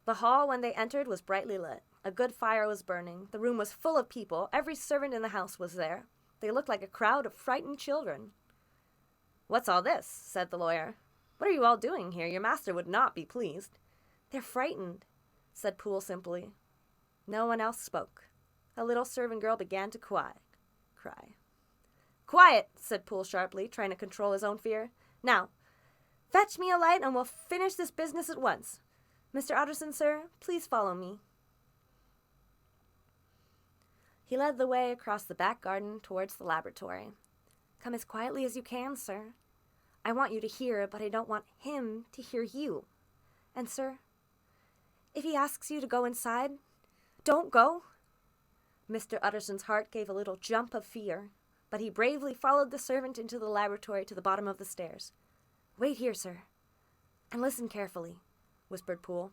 [SPEAKER 1] The hall, when they entered, was brightly lit. A good fire was burning. The room was full of people. Every servant in the house was there. They looked like a crowd of frightened children. "What's all this?" said the lawyer. "What are you all doing here? Your master would not be pleased." "They're frightened," said Poole simply. No one else spoke. A little servant girl began to cry. "Quiet," said Poole sharply, trying to control his own fear. "Now, fetch me a light and we'll finish this business at once. Mr. Utterson, sir, please follow me." He led the way across the back garden towards the laboratory. "Come as quietly as you can, sir. I want you to hear, but I don't want him to hear you. And, sir, if he asks you to go inside, don't go." Mr. Utterson's heart gave a little jump of fear, but he bravely followed the servant into the laboratory to the bottom of the stairs. "Wait here, sir, and listen carefully," whispered Poole.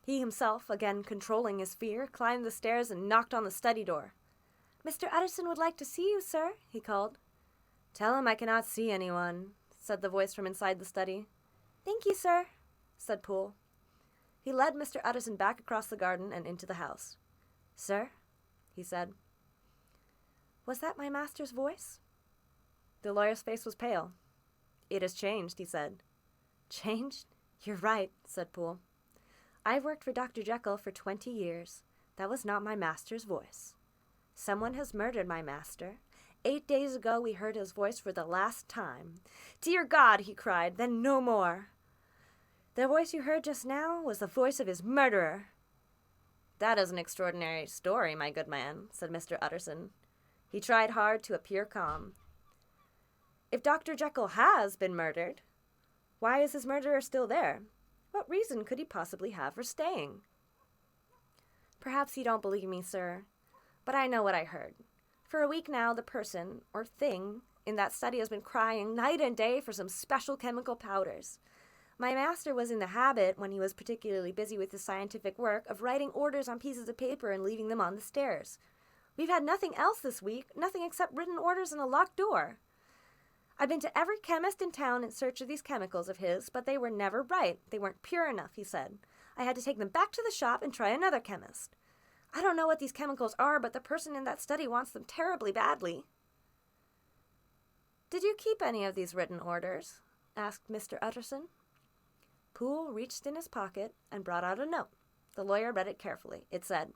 [SPEAKER 1] He himself, again controlling his fear, climbed the stairs and knocked on the study door. "Mr. Utterson would like to see you, sir," he called. "Tell him I cannot see anyone," said the voice from inside the study. "Thank you, sir," said Poole. He led Mr. Utterson back across the garden and into the house. "Sir," he said. "Was that my master's voice?" The lawyer's face was pale. "It has changed," he said. "Changed? You're right," said Poole. "I've worked for Dr. Jekyll for 20 years. That was not my master's voice. Someone has murdered my master. 8 days ago we heard his voice for the last time. 'Dear God,' he cried, then no more. The voice you heard just now was the voice of his murderer." "That is an extraordinary story, my good man," said Mr. Utterson. He tried hard to appear calm. "If Dr. Jekyll has been murdered, why is his murderer still there? What reason could he possibly have for staying?" "Perhaps you don't believe me, sir, but I know what I heard. For a week now, the person, or thing, in that study has been crying night and day for some special chemical powders. My master was in the habit, when he was particularly busy with his scientific work, of writing orders on pieces of paper and leaving them on the stairs. We've had nothing else this week, nothing except written orders and a locked door. I've been to every chemist in town in search of these chemicals of his, but they were never right. They weren't pure enough, he said. I had to take them back to the shop and try another chemist. I don't know what these chemicals are, but the person in that study wants them terribly badly." "Did you keep any of these written orders?" asked Mr. Utterson. Poole reached in his pocket and brought out a note. The lawyer read it carefully. It said,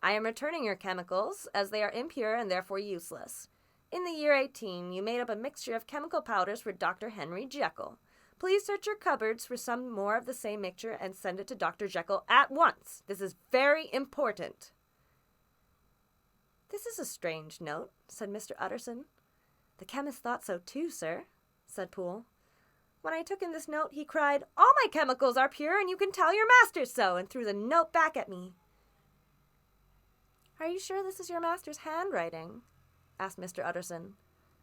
[SPEAKER 1] "I am returning your chemicals, as they are impure and therefore useless. In the year 18, you made up a mixture of chemical powders for Dr. Henry Jekyll. Please search your cupboards for some more of the same mixture and send it to Dr. Jekyll at once. This is very important." "This is a strange note," said Mr. Utterson. "The chemist thought so too, sir," said Poole. "When I took him this note, he cried, 'All my chemicals are pure, and you can tell your master so,' and threw the note back at me." "Are you sure this is your master's handwriting?" asked Mr. Utterson.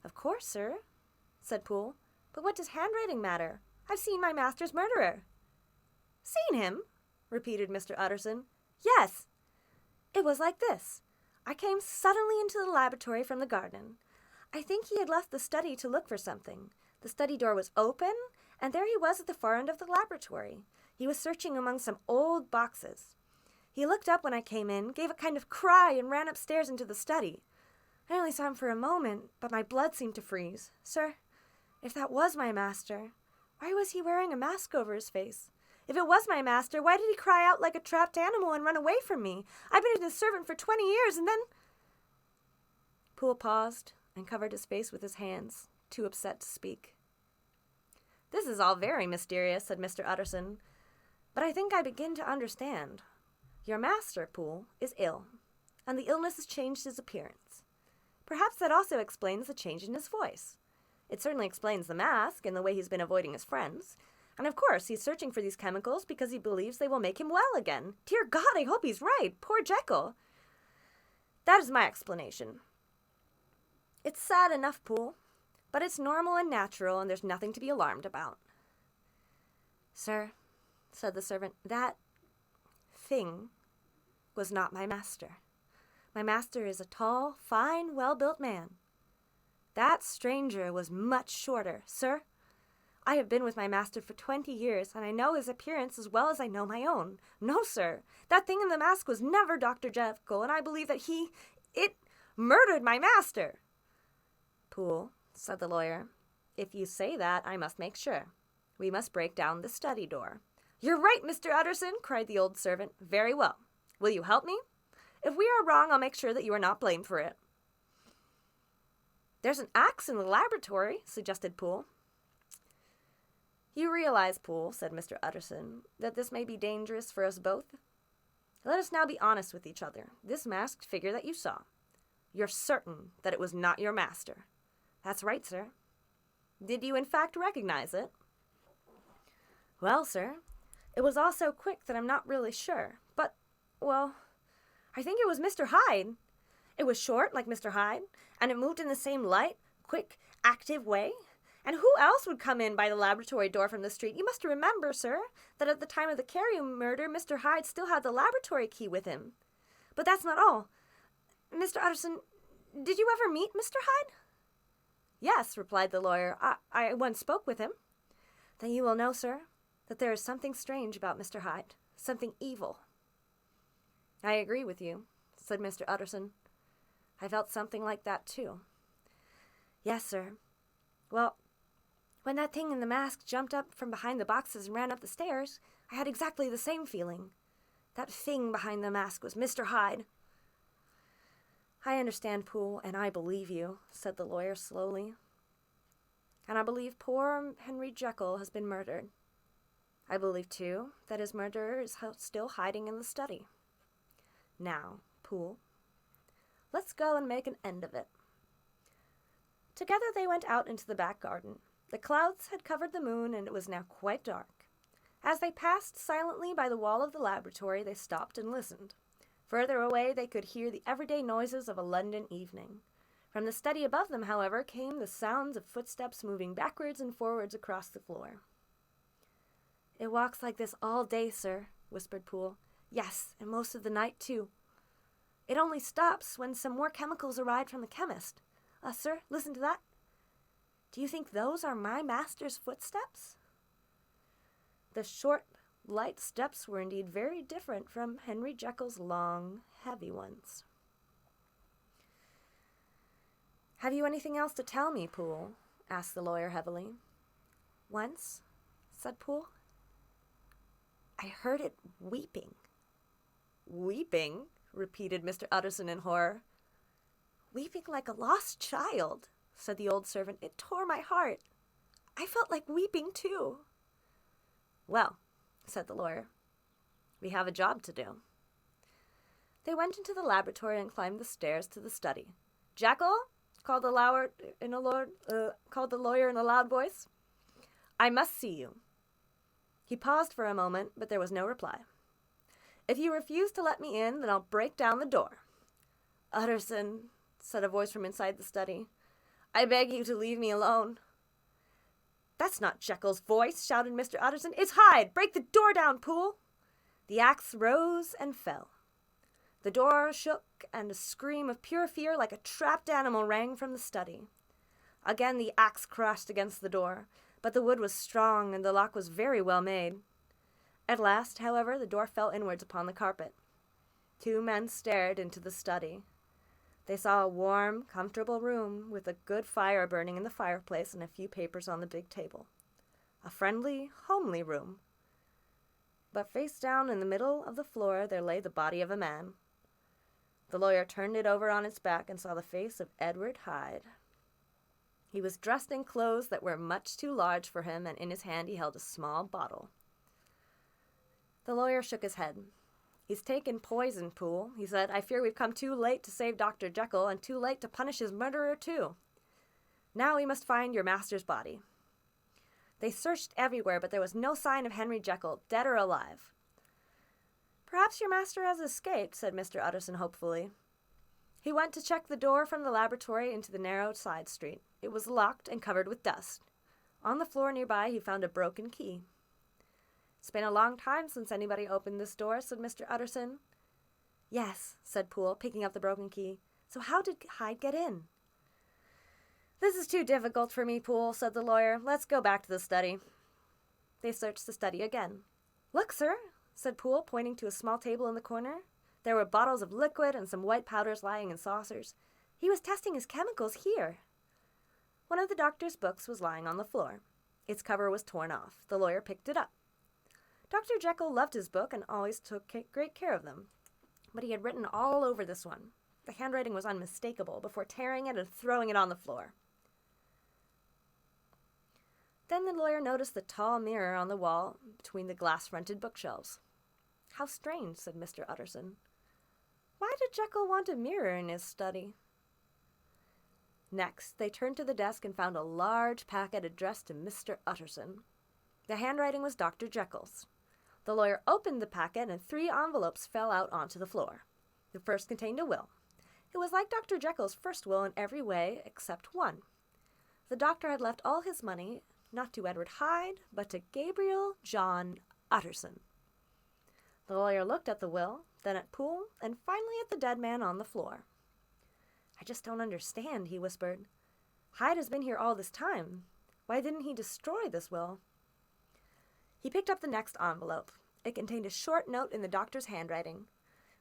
[SPEAKER 1] "Of course, sir," said Poole. "But what does handwriting matter? I've seen my master's murderer." "Seen him?" repeated Mr. Utterson. "Yes. It was like this. I came suddenly into the laboratory from the garden. I think he had left the study to look for something. The study door was open, and there he was at the far end of the laboratory. He was searching among some old boxes. He looked up when I came in, gave a kind of cry, and ran upstairs into the study. I only saw him for a moment, but my blood seemed to freeze. Sir, if that was my master, why was he wearing a mask over his face? If it was my master, why did he cry out like a trapped animal and run away from me? I've been his servant for 20 years, and then—" Poole paused and covered his face with his hands, too upset to speak. "This is all very mysterious," said Mr. Utterson, "but I think I begin to understand. Your master, Poole, is ill, and the illness has changed his appearance. Perhaps that also explains the change in his voice. It certainly explains the mask and the way he's been avoiding his friends. And of course, he's searching for these chemicals because he believes they will make him well again. Dear God, I hope he's right. Poor Jekyll. That is my explanation. It's sad enough, Poole, but it's normal and natural, and there's nothing to be alarmed about." "Sir," said the servant, "that thing was not my master. My master is a tall, fine, well-built man. That stranger was much shorter. Sir, I have been with my master for 20 years, and I know his appearance as well as I know my own. No, sir, that thing in the mask was never Dr. Jekyll, and I believe that it murdered my master." "Poole," said the lawyer, "if you say that, I must make sure. We must break down the study door." "You're right, Mr. Utterson," cried the old servant. "Very well. Will you help me? If we are wrong, I'll make sure that you are not blamed for it." "There's an axe in the laboratory," suggested Poole. "You realize, Poole," said Mr. Utterson, "that this may be dangerous for us both? Let us now be honest with each other. This masked figure that you saw, you're certain that it was not your master?" "That's right, sir." "Did you in fact recognize it?" "Well, sir, it was all so quick that I'm not really sure. But, well, I think it was Mr. Hyde. It was short, like Mr. Hyde, and it moved in the same light, quick, active way. And who else would come in by the laboratory door from the street? You must remember, sir, that at the time of the Carey murder, Mr. Hyde still had the laboratory key with him. But that's not all. Mr. Utterson, did you ever meet Mr. Hyde?" "Yes," replied the lawyer. I once spoke with him." "Then you will know, sir, that there is something strange about Mr. Hyde, something evil." "I agree with you," said Mr. Utterson. "I felt something like that, too." "Yes, sir. Well, when that thing in the mask jumped up from behind the boxes and ran up the stairs, I had exactly the same feeling. That thing behind the mask was Mr. Hyde." "I understand, Poole, and I believe you," said the lawyer slowly. "And I believe poor Henry Jekyll has been murdered. I believe, too, that his murderer is still hiding in the study. Now, Poole, let's go and make an end of it." Together they went out into the back garden. The clouds had covered the moon, and it was now quite dark. As they passed silently by the wall of the laboratory, they stopped and listened. Further away, they could hear the everyday noises of a London evening. From the study above them, however, came the sounds of footsteps moving backwards and forwards across the floor. "It walks like this all day, sir," whispered Poole. "Yes, and most of the night, too. It only stops when some more chemicals arrive from the chemist. Sir, listen to that. Do you think those are my master's footsteps?" The short, light steps were indeed very different from Henry Jekyll's long, heavy ones. "Have you anything else to tell me, Poole?" asked the lawyer heavily. "Once," said Poole, "I heard it weeping." "Weeping?" repeated Mr. Utterson in horror. "Weeping like a lost child," said the old servant. "It tore my heart. I felt like weeping, too." "Well," said the lawyer, "we have a job to do." They went into the laboratory and climbed the stairs to the study. "Jekyll," called the lawyer in a loud voice, "I must see you." He paused for a moment, but there was no reply. "If you refuse to let me in, then I'll break down the door." "Utterson," said a voice from inside the study, "I beg you to leave me alone." "That's not Jekyll's voice," shouted Mr. Utterson. "It's Hyde! Break the door down, Poole!" The axe rose and fell. The door shook, and a scream of pure fear like a trapped animal rang from the study. Again the axe crashed against the door, but the wood was strong and the lock was very well made. At last, however, the door fell inwards upon the carpet. Two men stared into the study. They saw a warm, comfortable room with a good fire burning in the fireplace and a few papers on the big table. A friendly, homely room. But face down in the middle of the floor there lay the body of a man. The lawyer turned it over on its back and saw the face of Edward Hyde. He was dressed in clothes that were much too large for him, and in his hand he held a small bottle. The lawyer shook his head. "He's taken poison, Poole," he said. "I fear we've come too late to save Dr. Jekyll, and too late to punish his murderer, too. Now we must find your master's body." They searched everywhere, but there was no sign of Henry Jekyll, dead or alive. "Perhaps your master has escaped," said Mr. Utterson hopefully. He went to check the door from the laboratory into the narrow side street. It was locked and covered with dust. On the floor nearby he found a broken key. "It's been a long time since anybody opened this door," said Mr. Utterson. "Yes," said Poole, picking up the broken key. "So how did Hyde get in?" "This is too difficult for me, Poole," said the lawyer. "Let's go back to the study." They searched the study again. "Look, sir," said Poole, pointing to a small table in the corner. There were bottles of liquid and some white powders lying in saucers. "He was testing his chemicals here." One of the doctor's books was lying on the floor. Its cover was torn off. The lawyer picked it up. Dr. Jekyll loved his book and always took great care of them. But he had written all over this one. The handwriting was unmistakable before tearing it and throwing it on the floor. Then the lawyer noticed the tall mirror on the wall between the glass-fronted bookshelves. "How strange," said Mr. Utterson. "Why did Jekyll want a mirror in his study?" Next, they turned to the desk and found a large packet addressed to Mr. Utterson. The handwriting was Dr. Jekylls. The lawyer opened the packet and 3 envelopes fell out onto the floor. The first contained a will. It was like Dr. Jekyll's first will in every way except one. The doctor had left all his money, not to Edward Hyde, but to Gabriel John Utterson. The lawyer looked at the will, then at Poole, and finally at the dead man on the floor. "I just don't understand," he whispered. "Hyde has been here all this time. Why didn't he destroy this will?" He picked up the next envelope. It contained a short note in the doctor's handwriting.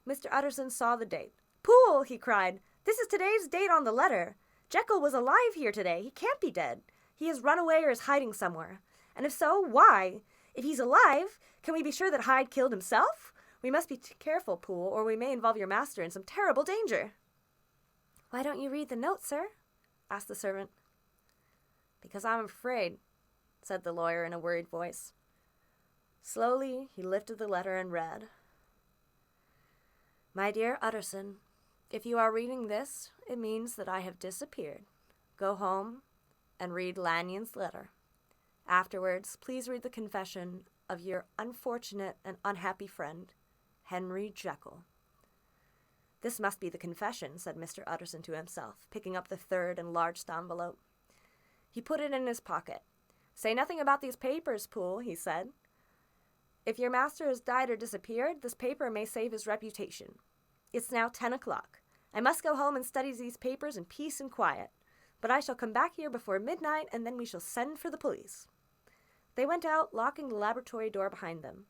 [SPEAKER 1] Mr. Utterson saw the date. "Poole!" he cried. "This is today's date on the letter. Jekyll was alive here today. He can't be dead. He has run away or is hiding somewhere. And if so, why? If he's alive, can we be sure that Hyde killed himself? We must be careful, Poole, or we may involve your master in some terrible danger." "Why don't you read the note, sir?" asked the servant. "Because I'm afraid," said the lawyer in a worried voice. Slowly, he lifted the letter and read, "My dear Utterson, if you are reading this, it means that I have disappeared. Go home and read Lanion's letter. Afterwards, please read the confession of your unfortunate and unhappy friend, Henry Jekyll." "This must be the confession," said Mr. Utterson to himself, picking up the third and largest envelope. He put it in his pocket. "Say nothing about these papers, Poole," he said. "If your master has died or disappeared, this paper may save his reputation. It's now 10 o'clock. I must go home and study these papers in peace and quiet. But I shall come back here before midnight, and then we shall send for the police." They went out, locking the laboratory door behind them.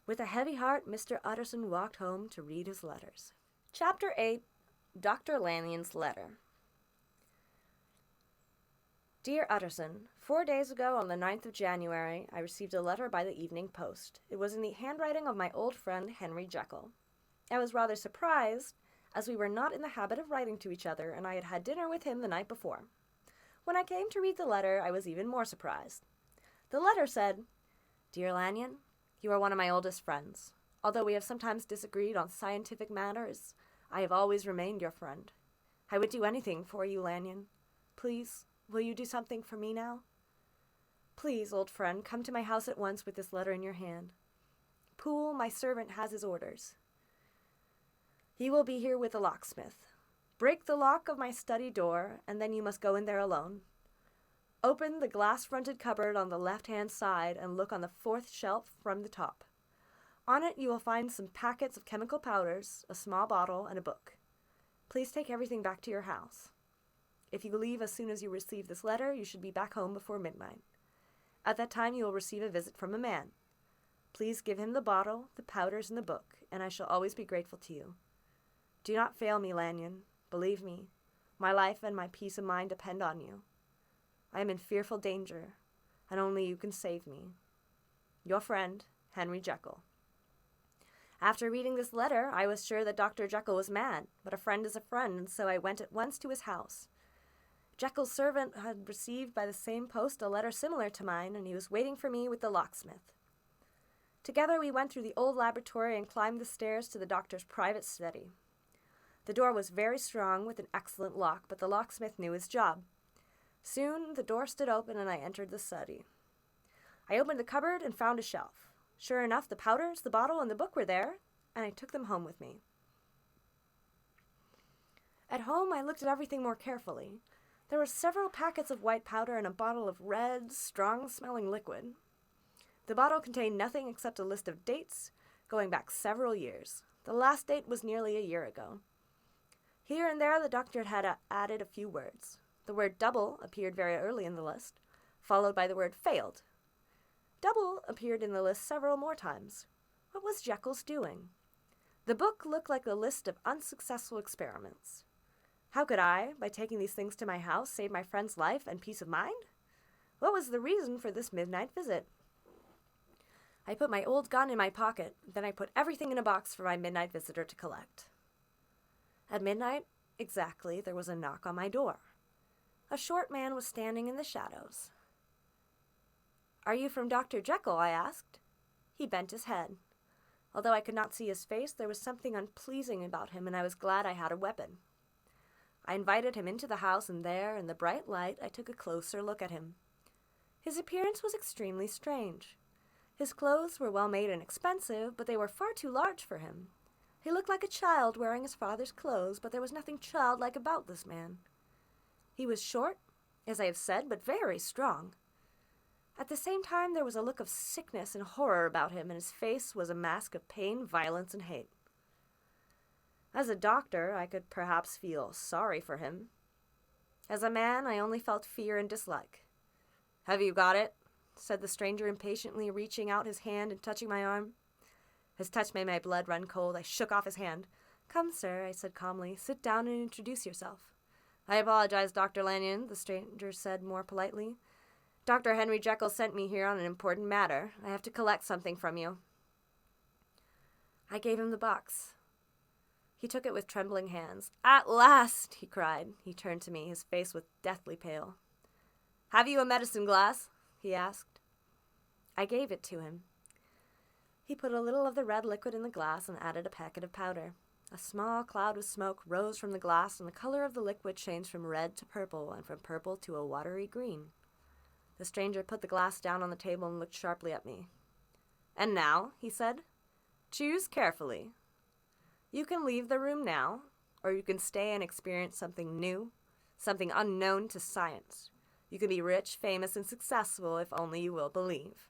[SPEAKER 1] With a heavy heart, Mr. Utterson walked home to read his letters. Chapter 8. Dr. Lanion's Letter. Dear Utterson, 4 days ago on the 9th of January, I received a letter by the evening post. It was in the handwriting of my old friend Henry Jekyll. I was rather surprised, as we were not in the habit of writing to each other, and I had had dinner with him the night before. When I came to read the letter, I was even more surprised. The letter said, "Dear Lanion, you are one of my oldest friends. Although we have sometimes disagreed on scientific matters, I have always remained your friend. I would do anything for you, Lanion. Please, will you do something for me now? Please, old friend, come to my house at once with this letter in your hand. Poole, my servant, has his orders. He will be here with a locksmith. Break the lock of my study door, and then you must go in there alone. Open the glass-fronted cupboard on the left-hand side and look on the fourth shelf from the top. On it you will find some packets of chemical powders, a small bottle, and a book. Please take everything back to your house. If you leave as soon as you receive this letter, you should be back home before midnight. At that time you will receive a visit from a man. Please give him the bottle, the powders, and the book, and I shall always be grateful to you. Do not fail me, Lanyon. Believe me, my life and my peace of mind depend on you. I am in fearful danger, and only you can save me. Your friend, Henry Jekyll. After reading this letter, I was sure that Dr. Jekyll was mad, but a friend is a friend, and so I went at once to his house. Jekyll's servant had received by the same post a letter similar to mine, and he was waiting for me with the locksmith. Together we went through the old laboratory and climbed the stairs to the doctor's private study. The door was very strong with an excellent lock, but the locksmith knew his job. Soon the door stood open and I entered the study. I opened the cupboard and found a shelf. Sure enough, the powders, the bottle, and the book were there, and I took them home with me. At home, I looked at everything more carefully. There were several packets of white powder and a bottle of red, strong-smelling liquid. The bottle contained nothing except a list of dates going back several years. The last date was nearly a year ago. Here and there, the doctor had added a few words. The word double appeared very early in the list, followed by the word failed. Double appeared in the list several more times. What was Jekylls doing? The book looked like a list of unsuccessful experiments. How could I, by taking these things to my house, save my friend's life and peace of mind? What was the reason for this midnight visit? I put my old gun in my pocket, then I put everything in a box for my midnight visitor to collect. At midnight, exactly, there was a knock on my door. A short man was standing in the shadows. "Are you from Dr. Jekyll?" I asked. He bent his head. Although I could not see his face, there was something unpleasing about him, and I was glad I had a weapon. I invited him into the house, and there, in the bright light, I took a closer look at him. His appearance was extremely strange. His clothes were well made and expensive, but they were far too large for him. He looked like a child wearing his father's clothes, but there was nothing childlike about this man. He was short, as I have said, but very strong. At the same time, there was a look of sickness and horror about him, and his face was a mask of pain, violence, and hate. As a doctor, I could perhaps feel sorry for him. As a man, I only felt fear and dislike. "Have you got it?" said the stranger impatiently, reaching out his hand and touching my arm. His touch made my blood run cold. I shook off his hand. "Come, sir," I said calmly. "Sit down and introduce yourself." "I apologize, Dr. Lanyon," the stranger said more politely. "Dr. Henry Jekyll sent me here on an important matter. I have to collect something from you." I gave him the box. He took it with trembling hands. "At last!" he cried. He turned to me. His face was deathly pale. "Have you a medicine glass?" he asked. I gave it to him. He put a little of the red liquid in the glass and added a packet of powder. A small cloud of smoke rose from the glass, and the color of the liquid changed from red to purple, and from purple to a watery green. The stranger put the glass down on the table and looked sharply at me. "And now," he said, "choose carefully. You can leave the room now, or you can stay and experience something new, something unknown to science. You can be rich, famous, and successful if only you will believe."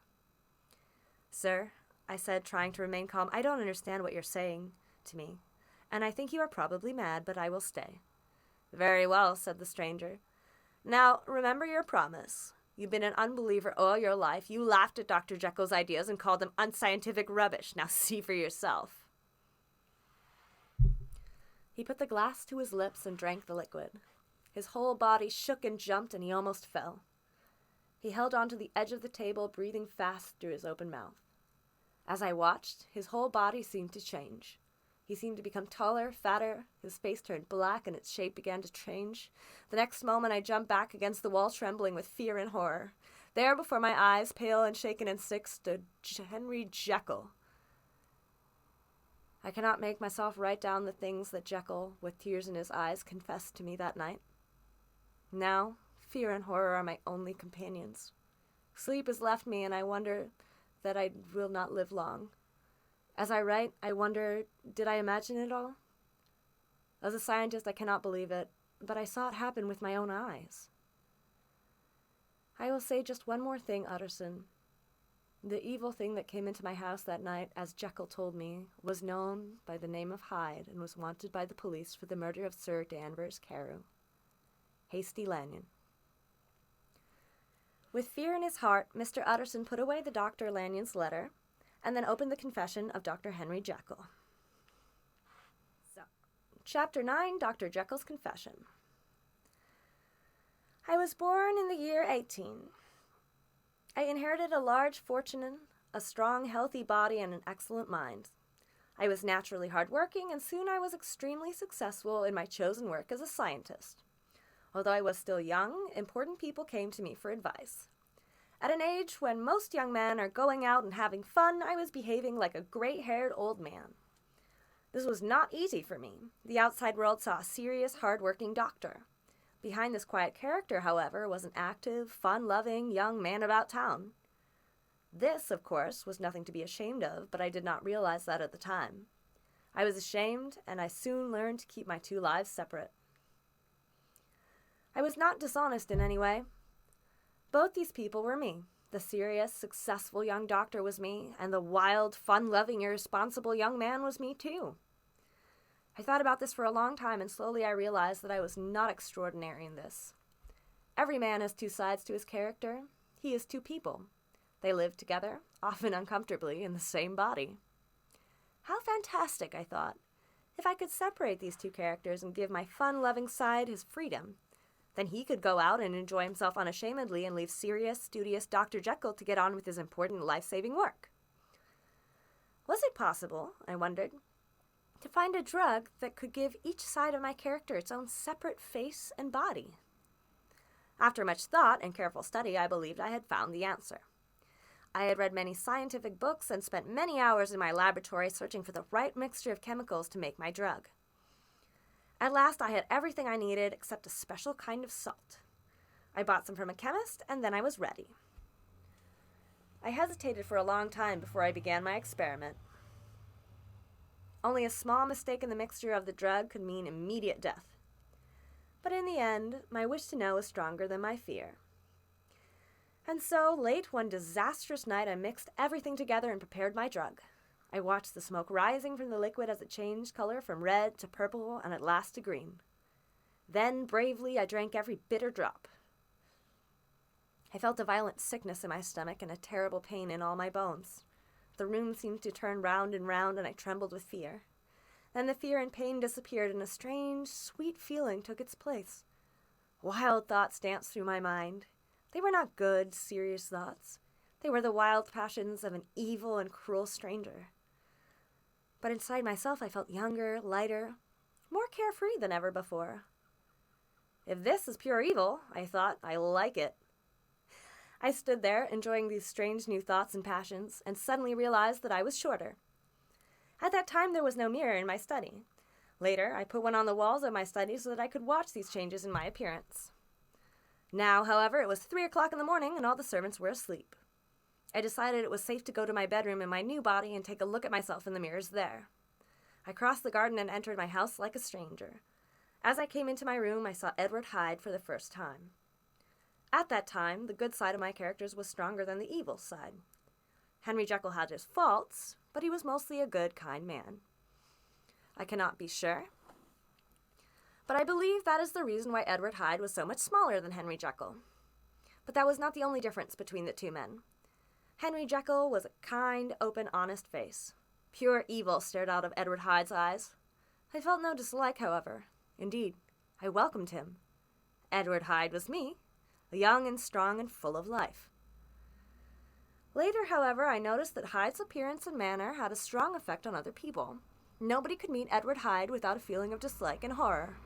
[SPEAKER 1] "Sir," I said, trying to remain calm, "I don't understand what you're saying to me, and I think you are probably mad, but I will stay." "Very well," said the stranger. "Now, remember your promise. You've been an unbeliever all your life. You laughed at Dr. Jekyll's ideas and called them unscientific rubbish. Now see for yourself." He put the glass to his lips and drank the liquid. His whole body shook and jumped, and he almost fell. He held on to the edge of the table, breathing fast through his open mouth. As I watched, his whole body seemed to change. He seemed to become taller, fatter. His face turned black, and its shape began to change. The next moment, I jumped back against the wall, trembling with fear and horror. There, before my eyes, pale and shaken and sick, stood Henry Jekyll. I cannot make myself write down the things that Jekyll, with tears in his eyes, confessed to me that night. Now, fear and horror are my only companions. Sleep has left me, and I wonder that I will not live long. As I write, I wonder, did I imagine it all? As a scientist, I cannot believe it, but I saw it happen with my own eyes. I will say just one more thing, Utterson. The evil thing that came into my house that night, as Jekyll told me, was known by the name of Hyde and was wanted by the police for the murder of Sir Danvers Carew. Hasty Lanyon. With fear in his heart, Mr. Utterson put away the Dr. Lanion's letter and then opened the confession of Dr. Henry Jekyll. So, Chapter 9, Dr. Jekyll's Confession. I was born in the year 18. I inherited a large fortune, a strong, healthy body, and an excellent mind. I was naturally hardworking, and soon I was extremely successful in my chosen work as a scientist. Although I was still young, important people came to me for advice. At an age when most young men are going out and having fun, I was behaving like a gray-haired old man. This was not easy for me. The outside world saw a serious, hard-working doctor. Behind this quiet character, however, was an active, fun-loving young man about town. This, of course, was nothing to be ashamed of, but I did not realize that at the time. I was ashamed, and I soon learned to keep my two lives separate. I was not dishonest in any way. Both these people were me. The serious, successful young doctor was me, and the wild, fun-loving, irresponsible young man was me too. I thought about this for a long time, and slowly I realized that I was not extraordinary in this. Every man has two sides to his character. He is two people. They live together, often uncomfortably, in the same body. How fantastic, I thought. If I could separate these two characters and give my fun-loving side his freedom, then he could go out and enjoy himself unashamedly and leave serious, studious Dr. Jekyll to get on with his important life-saving work. Was it possible, I wondered, to find a drug that could give each side of my character its own separate face and body? After much thought and careful study, I believed I had found the answer. I had read many scientific books and spent many hours in my laboratory searching for the right mixture of chemicals to make my drug. At last, I had everything I needed except a special kind of salt. I bought some from a chemist, and then I was ready. I hesitated for a long time before I began my experiment. Only a small mistake in the mixture of the drug could mean immediate death. But in the end, my wish to know was stronger than my fear. And so, late one disastrous night, I mixed everything together and prepared my drug. I watched the smoke rising from the liquid as it changed color from red to purple and at last to green. Then, bravely, I drank every bitter drop. I felt a violent sickness in my stomach and a terrible pain in all my bones. The room seemed to turn round, and I trembled with fear. Then the fear and pain disappeared, and a strange, sweet feeling took its place. Wild thoughts danced through my mind. They were not good, serious thoughts. They were the wild passions of an evil and cruel stranger. But inside myself I felt younger, lighter, more carefree than ever before. If this is pure evil, I thought, I like it. I stood there, enjoying these strange new thoughts and passions, and suddenly realized that I was shorter. At that time, there was no mirror in my study. Later, I put one on the walls of my study so that I could watch these changes in my appearance. Now, however, it was 3 o'clock in the morning, and all the servants were asleep. I decided it was safe to go to my bedroom in my new body and take a look at myself in the mirrors there. I crossed the garden and entered my house like a stranger. As I came into my room, I saw Edward Hyde for the first time. At that time, the good side of my characters was stronger than the evil side. Henry Jekyll had his faults, but he was mostly a good, kind man. I cannot be sure, but I believe that is the reason why Edward Hyde was so much smaller than Henry Jekyll. But that was not the only difference between the two men. Henry Jekyll was a kind, open, honest face. Pure evil stared out of Edward Hyde's eyes. I felt no dislike, however. Indeed, I welcomed him. Edward Hyde was me, young and strong and full of life. Later, however, I noticed that Hyde's appearance and manner had a strong effect on other people. Nobody could meet Edward Hyde without a feeling of dislike and horror.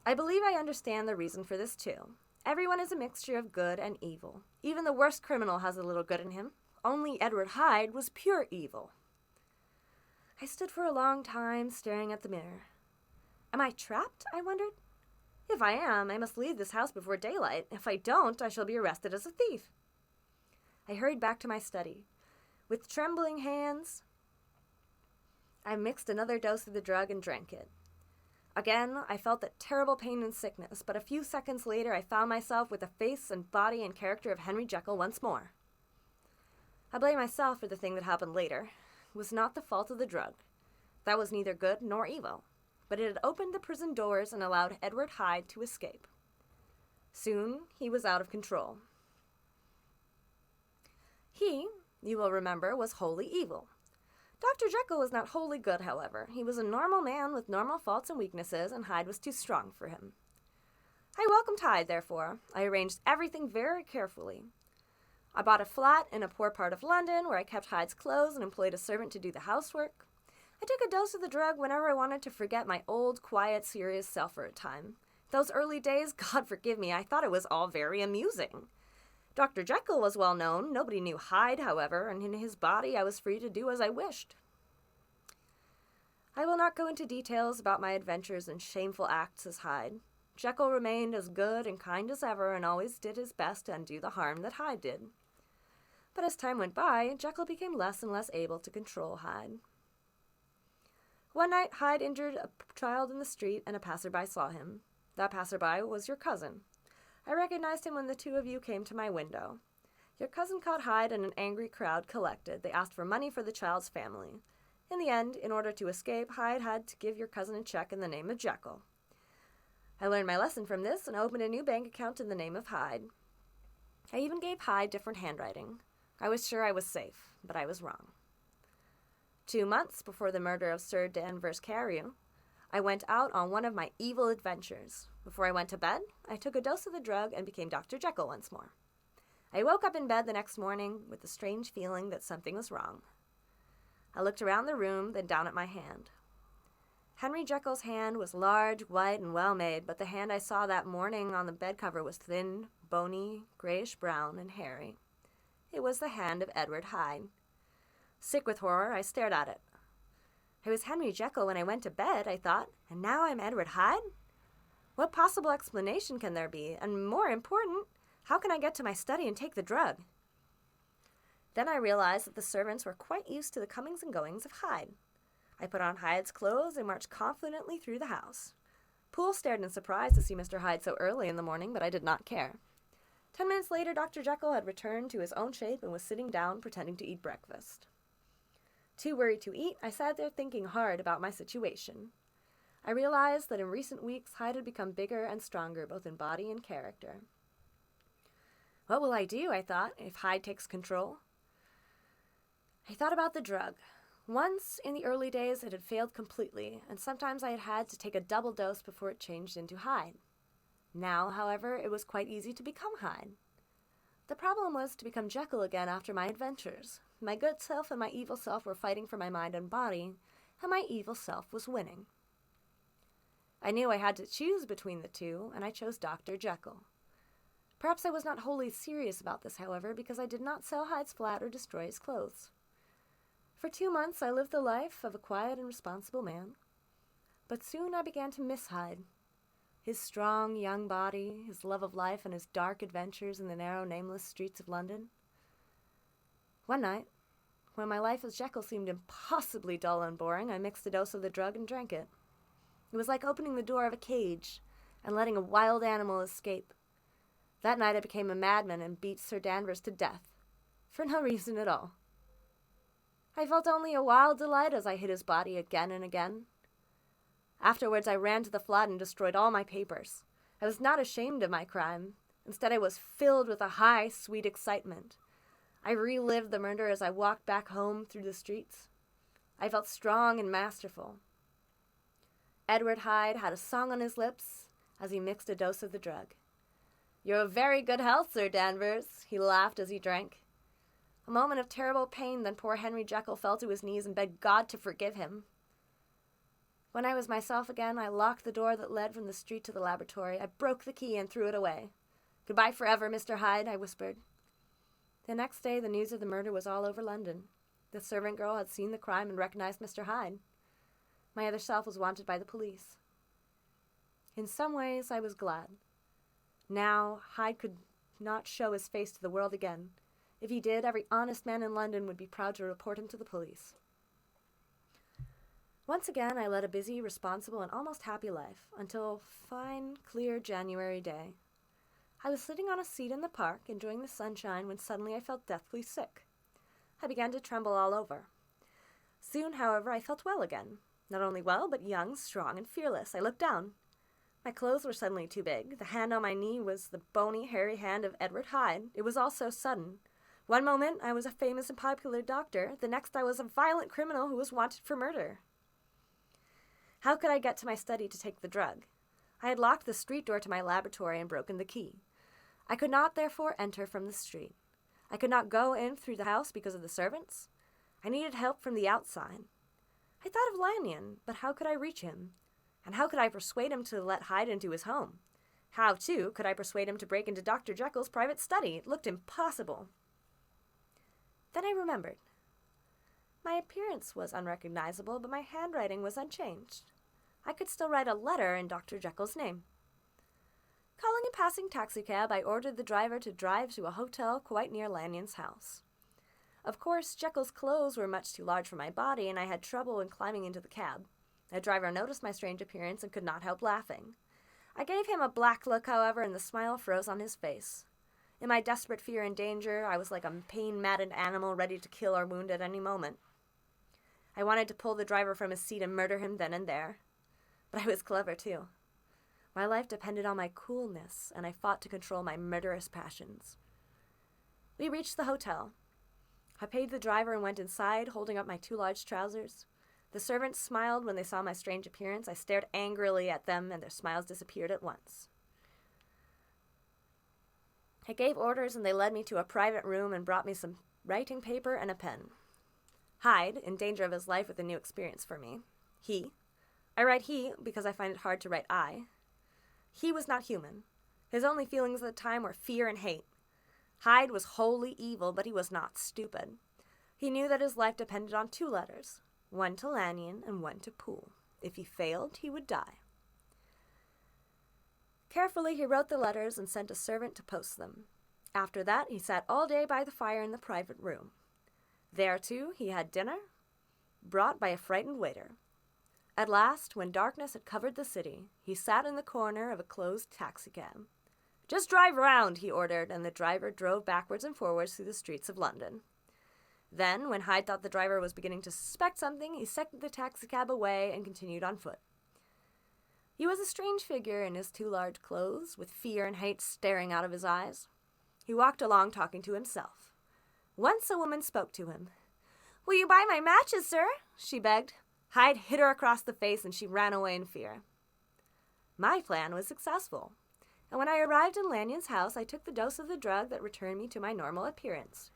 [SPEAKER 1] I believe I understand the reason for this too. Everyone is a mixture of good and evil. Even the worst criminal has a little good in him. Only Edward Hyde was pure evil. I stood for a long time staring at the mirror. Am I trapped? I wondered. If I am, I must leave this house before daylight. If I don't, I shall be arrested as a thief. I hurried back to my study. With trembling hands, I mixed another dose of the drug and drank it. Again, I felt that terrible pain and sickness, but a few seconds later I found myself with the face and body and character of Henry Jekyll once more. I blame myself for the thing that happened later. It was not the fault of the drug. That was neither good nor evil, but it had opened the prison doors and allowed Edward Hyde to escape. Soon, he was out of control. He, you will remember, was wholly evil. Dr. Jekyll was not wholly good, however. He was a normal man with normal faults and weaknesses, and Hyde was too strong for him. I welcomed Hyde, therefore. I arranged everything very carefully. I bought a flat in a poor part of London where I kept Hyde's clothes and employed a servant to do the housework. I took a dose of the drug whenever I wanted to forget my old, quiet, serious self for a time. Those early days, God forgive me, I thought it was all very amusing. Dr. Jekyll was well known. Nobody knew Hyde, however, and in his body I was free to do as I wished. I will not go into details about my adventures and shameful acts as Hyde. Jekyll remained as good and kind as ever and always did his best to undo the harm that Hyde did. But as time went by, Jekyll became less and less able to control Hyde. One night, Hyde injured a child in the street, and a passerby saw him. That passerby was your cousin. I recognized him when the two of you came to my window. Your cousin caught Hyde and an angry crowd collected. They asked for money for the child's family. In the end, in order to escape, Hyde had to give your cousin a check in the name of Jekyll. I learned my lesson from this and opened a new bank account in the name of Hyde. I even gave Hyde different handwriting. I was sure I was safe, but I was wrong. 2 months before the murder of Sir Danvers Carew, I went out on one of my evil adventures. Before I went to bed, I took a dose of the drug and became Dr. Jekyll once more. I woke up in bed the next morning with the strange feeling that something was wrong. I looked around the room, then down at my hand. Henry Jekyll's hand was large, white, and well-made, but the hand I saw that morning on the bed cover was thin, bony, grayish-brown, and hairy. It was the hand of Edward Hyde. Sick with horror, I stared at it. I was Henry Jekyll when I went to bed, I thought, and now I'm Edward Hyde? What possible explanation can there be? And more important, how can I get to my study and take the drug? Then I realized that the servants were quite used to the comings and goings of Hyde. I put on Hyde's clothes and marched confidently through the house. Poole stared in surprise to see Mr. Hyde so early in the morning, but I did not care. 10 minutes later, Dr. Jekyll had returned to his own shape and was sitting down, pretending to eat breakfast. Too worried to eat, I sat there thinking hard about my situation. I realized that in recent weeks, Hyde had become bigger and stronger, both in body and character. What will I do, I thought, if Hyde takes control? I thought about the drug. Once, in the early days, it had failed completely, and sometimes I had had to take a double dose before it changed into Hyde. Now, however, it was quite easy to become Hyde. The problem was to become Jekyll again after my adventures. My good self and my evil self were fighting for my mind and body, and my evil self was winning. I knew I had to choose between the two, and I chose Dr. Jekyll. Perhaps I was not wholly serious about this, however, because I did not sell Hyde's flat or destroy his clothes. For 2 months I lived the life of a quiet and responsible man, but soon I began to miss Hyde. His strong, young body, his love of life, and his dark adventures in the narrow, nameless streets of London. One night, when my life as Jekyll seemed impossibly dull and boring, I mixed a dose of the drug and drank it. It was like opening the door of a cage and letting a wild animal escape. That night I became a madman and beat Sir Danvers to death, for no reason at all. I felt only a wild delight as I hit his body again and again. Afterwards I ran to the flat and destroyed all my papers. I was not ashamed of my crime. Instead I was filled with a high, sweet excitement. I relived the murder as I walked back home through the streets. I felt strong and masterful. Edward Hyde had a song on his lips as he mixed a dose of the drug. "You're of very good health, Sir Danvers," he laughed as he drank. A moment of terrible pain, then poor Henry Jekyll fell to his knees and begged God to forgive him. When I was myself again, I locked the door that led from the street to the laboratory. I broke the key and threw it away. "Goodbye forever, Mr. Hyde," I whispered. The next day, the news of the murder was all over London. The servant girl had seen the crime and recognized Mr. Hyde. My other self was wanted by the police. In some ways, I was glad. Now, Hyde could not show his face to the world again. If he did, every honest man in London would be proud to report him to the police. Once again, I led a busy, responsible, and almost happy life, until a fine, clear January day. I was sitting on a seat in the park, enjoying the sunshine, when suddenly I felt deathly sick. I began to tremble all over. Soon, however, I felt well again. Not only well, but young, strong, and fearless. I looked down. My clothes were suddenly too big. The hand on my knee was the bony, hairy hand of Edward Hyde. It was all so sudden. One moment, I was a famous and popular doctor. The next, I was a violent criminal who was wanted for murder. How could I get to my study to take the drug? I had locked the street door to my laboratory and broken the key. I could not, therefore, enter from the street. I could not go in through the house because of the servants. I needed help from the outside. I thought of Lanyon, but how could I reach him? And how could I persuade him to let Hyde into his home? How, too, could I persuade him to break into Dr. Jekyll's private study? It looked impossible. Then I remembered. My appearance was unrecognizable, but my handwriting was unchanged. I could still write a letter in Dr. Jekyll's name. Calling a passing taxicab, I ordered the driver to drive to a hotel quite near Lanion's house. Of course, Jekyll's clothes were much too large for my body, and I had trouble in climbing into the cab. The driver noticed my strange appearance and could not help laughing. I gave him a black look, however, and the smile froze on his face. In my desperate fear and danger, I was like a pain-maddened animal ready to kill or wound at any moment. I wanted to pull the driver from his seat and murder him then and there. But I was clever, too. My life depended on my coolness, and I fought to control my murderous passions. We reached the hotel. I paid the driver and went inside, holding up my 2 large trousers. The servants smiled when they saw my strange appearance. I stared angrily at them, and their smiles disappeared at once. I gave orders, and they led me to a private room and brought me some writing paper and a pen. Hyde, in danger of his life with a new experience for me. I write he because I find it hard to write I. He was not human. His only feelings at the time were fear and hate. Hyde was wholly evil, but he was not stupid. He knew that his life depended on 2 letters, one to Lanion and one to Poole. If he failed, he would die. Carefully, he wrote the letters and sent a servant to post them. After that, he sat all day by the fire in the private room. There, too, he had dinner, brought by a frightened waiter. At last, when darkness had covered the city, he sat in the corner of a closed taxicab. "Just drive round," he ordered, and the driver drove backwards and forwards through the streets of London. Then, when Hyde thought the driver was beginning to suspect something, he sent the taxicab away and continued on foot. He was a strange figure in his 2 large clothes, with fear and hate staring out of his eyes. He walked along talking to himself. Once a woman spoke to him. "Will you buy my matches, sir?" she begged. Hyde hit her across the face, and she ran away in fear. My plan was successful, and when I arrived in Lanion's house, I took the dose of the drug that returned me to my normal appearance.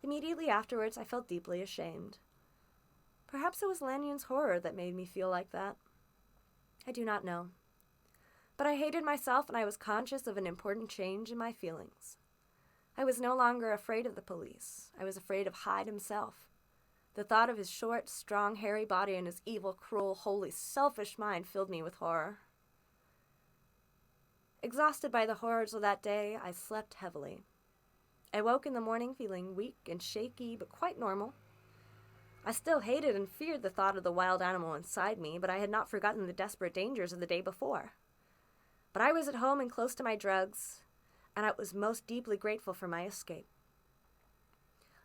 [SPEAKER 1] Immediately afterwards, I felt deeply ashamed. Perhaps it was Lanion's horror that made me feel like that. I do not know. But I hated myself, and I was conscious of an important change in my feelings. I was no longer afraid of the police. I was afraid of Hyde himself. The thought of his short, strong, hairy body and his evil, cruel, wholly selfish mind filled me with horror. Exhausted by the horrors of that day, I slept heavily. I woke in the morning feeling weak and shaky, but quite normal. I still hated and feared the thought of the wild animal inside me, but I had not forgotten the desperate dangers of the day before. But I was at home and close to my drugs, and I was most deeply grateful for my escape.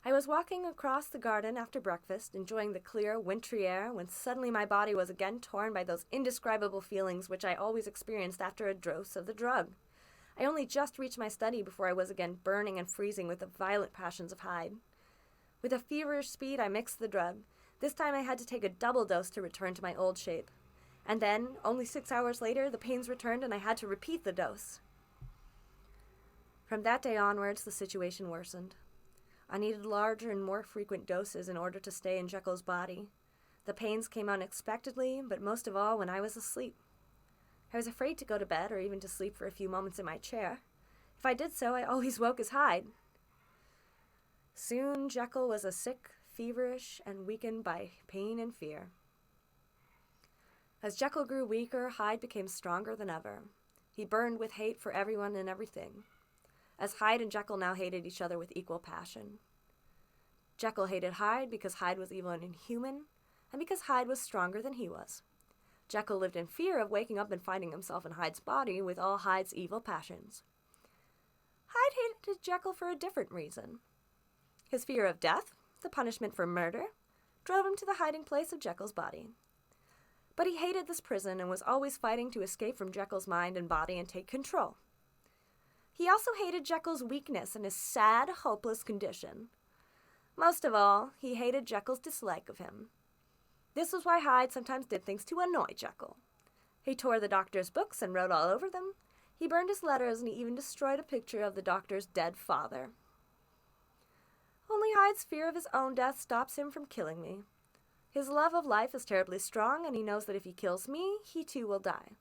[SPEAKER 1] I was walking across the garden after breakfast, enjoying the clear, wintry air, when suddenly my body was again torn by those indescribable feelings which I always experienced after a dose of the drug. I only just reached my study before I was again burning and freezing with the violent passions of Hyde. With a feverish speed, I mixed the drug. This time I had to take a double dose to return to my old shape. And then, only 6 hours later, the pains returned and I had to repeat the dose. From that day onwards, the situation worsened. I needed larger and more frequent doses in order to stay in Jekyll's body. The pains came unexpectedly, but most of all when I was asleep. I was afraid to go to bed or even to sleep for a few moments in my chair. If I did so, I always woke as Hyde. Soon Jekyll was a sick, feverish, and weakened by pain and fear. As Jekyll grew weaker, Hyde became stronger than ever. He burned with hate for everyone and everything, as Hyde and Jekyll now hated each other with equal passion. Jekyll hated Hyde because Hyde was evil and inhuman, and because Hyde was stronger than he was. Jekyll lived in fear of waking up and finding himself in Hyde's body with all Hyde's evil passions. Hyde hated Jekyll for a different reason. His fear of death, the punishment for murder, drove him to the hiding place of Jekyll's body. But he hated this prison and was always fighting to escape from Jekyll's mind and body and take control. He also hated Jekyll's weakness and his sad, hopeless condition. Most of all, he hated Jekyll's dislike of him. This was why Hyde sometimes did things to annoy Jekyll. He tore the doctor's books and wrote all over them. He burned his letters and he even destroyed a picture of the doctor's dead father. Only Hyde's fear of his own death stops him from killing me. His love of life is terribly strong, and he knows that if he kills me, he too will die.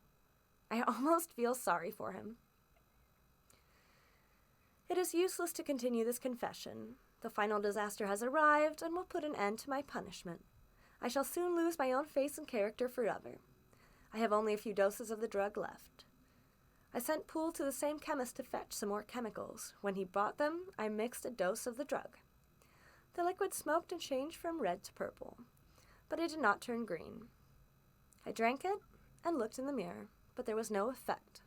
[SPEAKER 1] I almost feel sorry for him. It is useless to continue this confession. The final disaster has arrived and will put an end to my punishment. I shall soon lose my own face and character forever. I have only a few doses of the drug left. I sent Poole to the same chemist to fetch some more chemicals. When he brought them, I mixed a dose of the drug. The liquid smoked and changed from red to purple, but it did not turn green. I drank it and looked in the mirror, but there was no effect.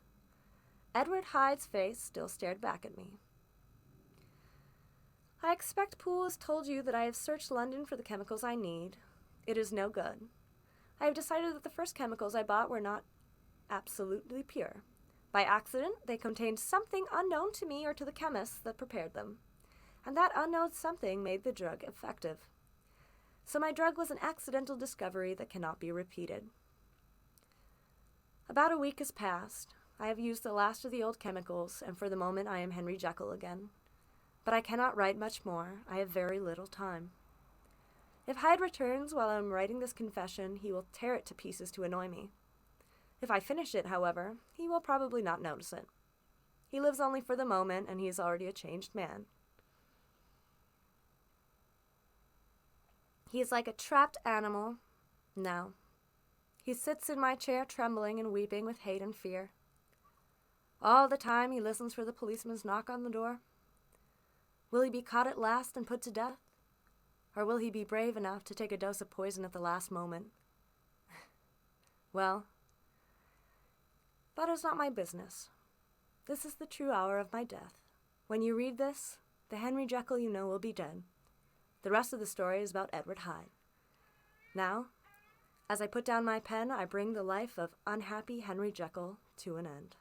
[SPEAKER 1] Edward Hyde's face still stared back at me. I expect Poole has told you that I have searched London for the chemicals I need. It is no good. I have decided that the first chemicals I bought were not absolutely pure. By accident, they contained something unknown to me or to the chemists that prepared them, and that unknown something made the drug effective. So my drug was an accidental discovery that cannot be repeated. About a week has passed. I have used the last of the old chemicals, and for the moment I am Henry Jekyll again. But I cannot write much more. I have very little time. If Hyde returns while I am writing this confession, he will tear it to pieces to annoy me. If I finish it, however, he will probably not notice it. He lives only for the moment, and he is already a changed man. He is like a trapped animal. No. He sits in my chair trembling and weeping with hate and fear. All the time he listens for the policeman's knock on the door. Will he be caught at last and put to death? Or will he be brave enough to take a dose of poison at the last moment? Well, that is not my business. This is the true hour of my death. When you read this, the Henry Jekyll you know will be dead. The rest of the story is about Edward Hyde. Now, as I put down my pen, I bring the life of unhappy Henry Jekyll to an end.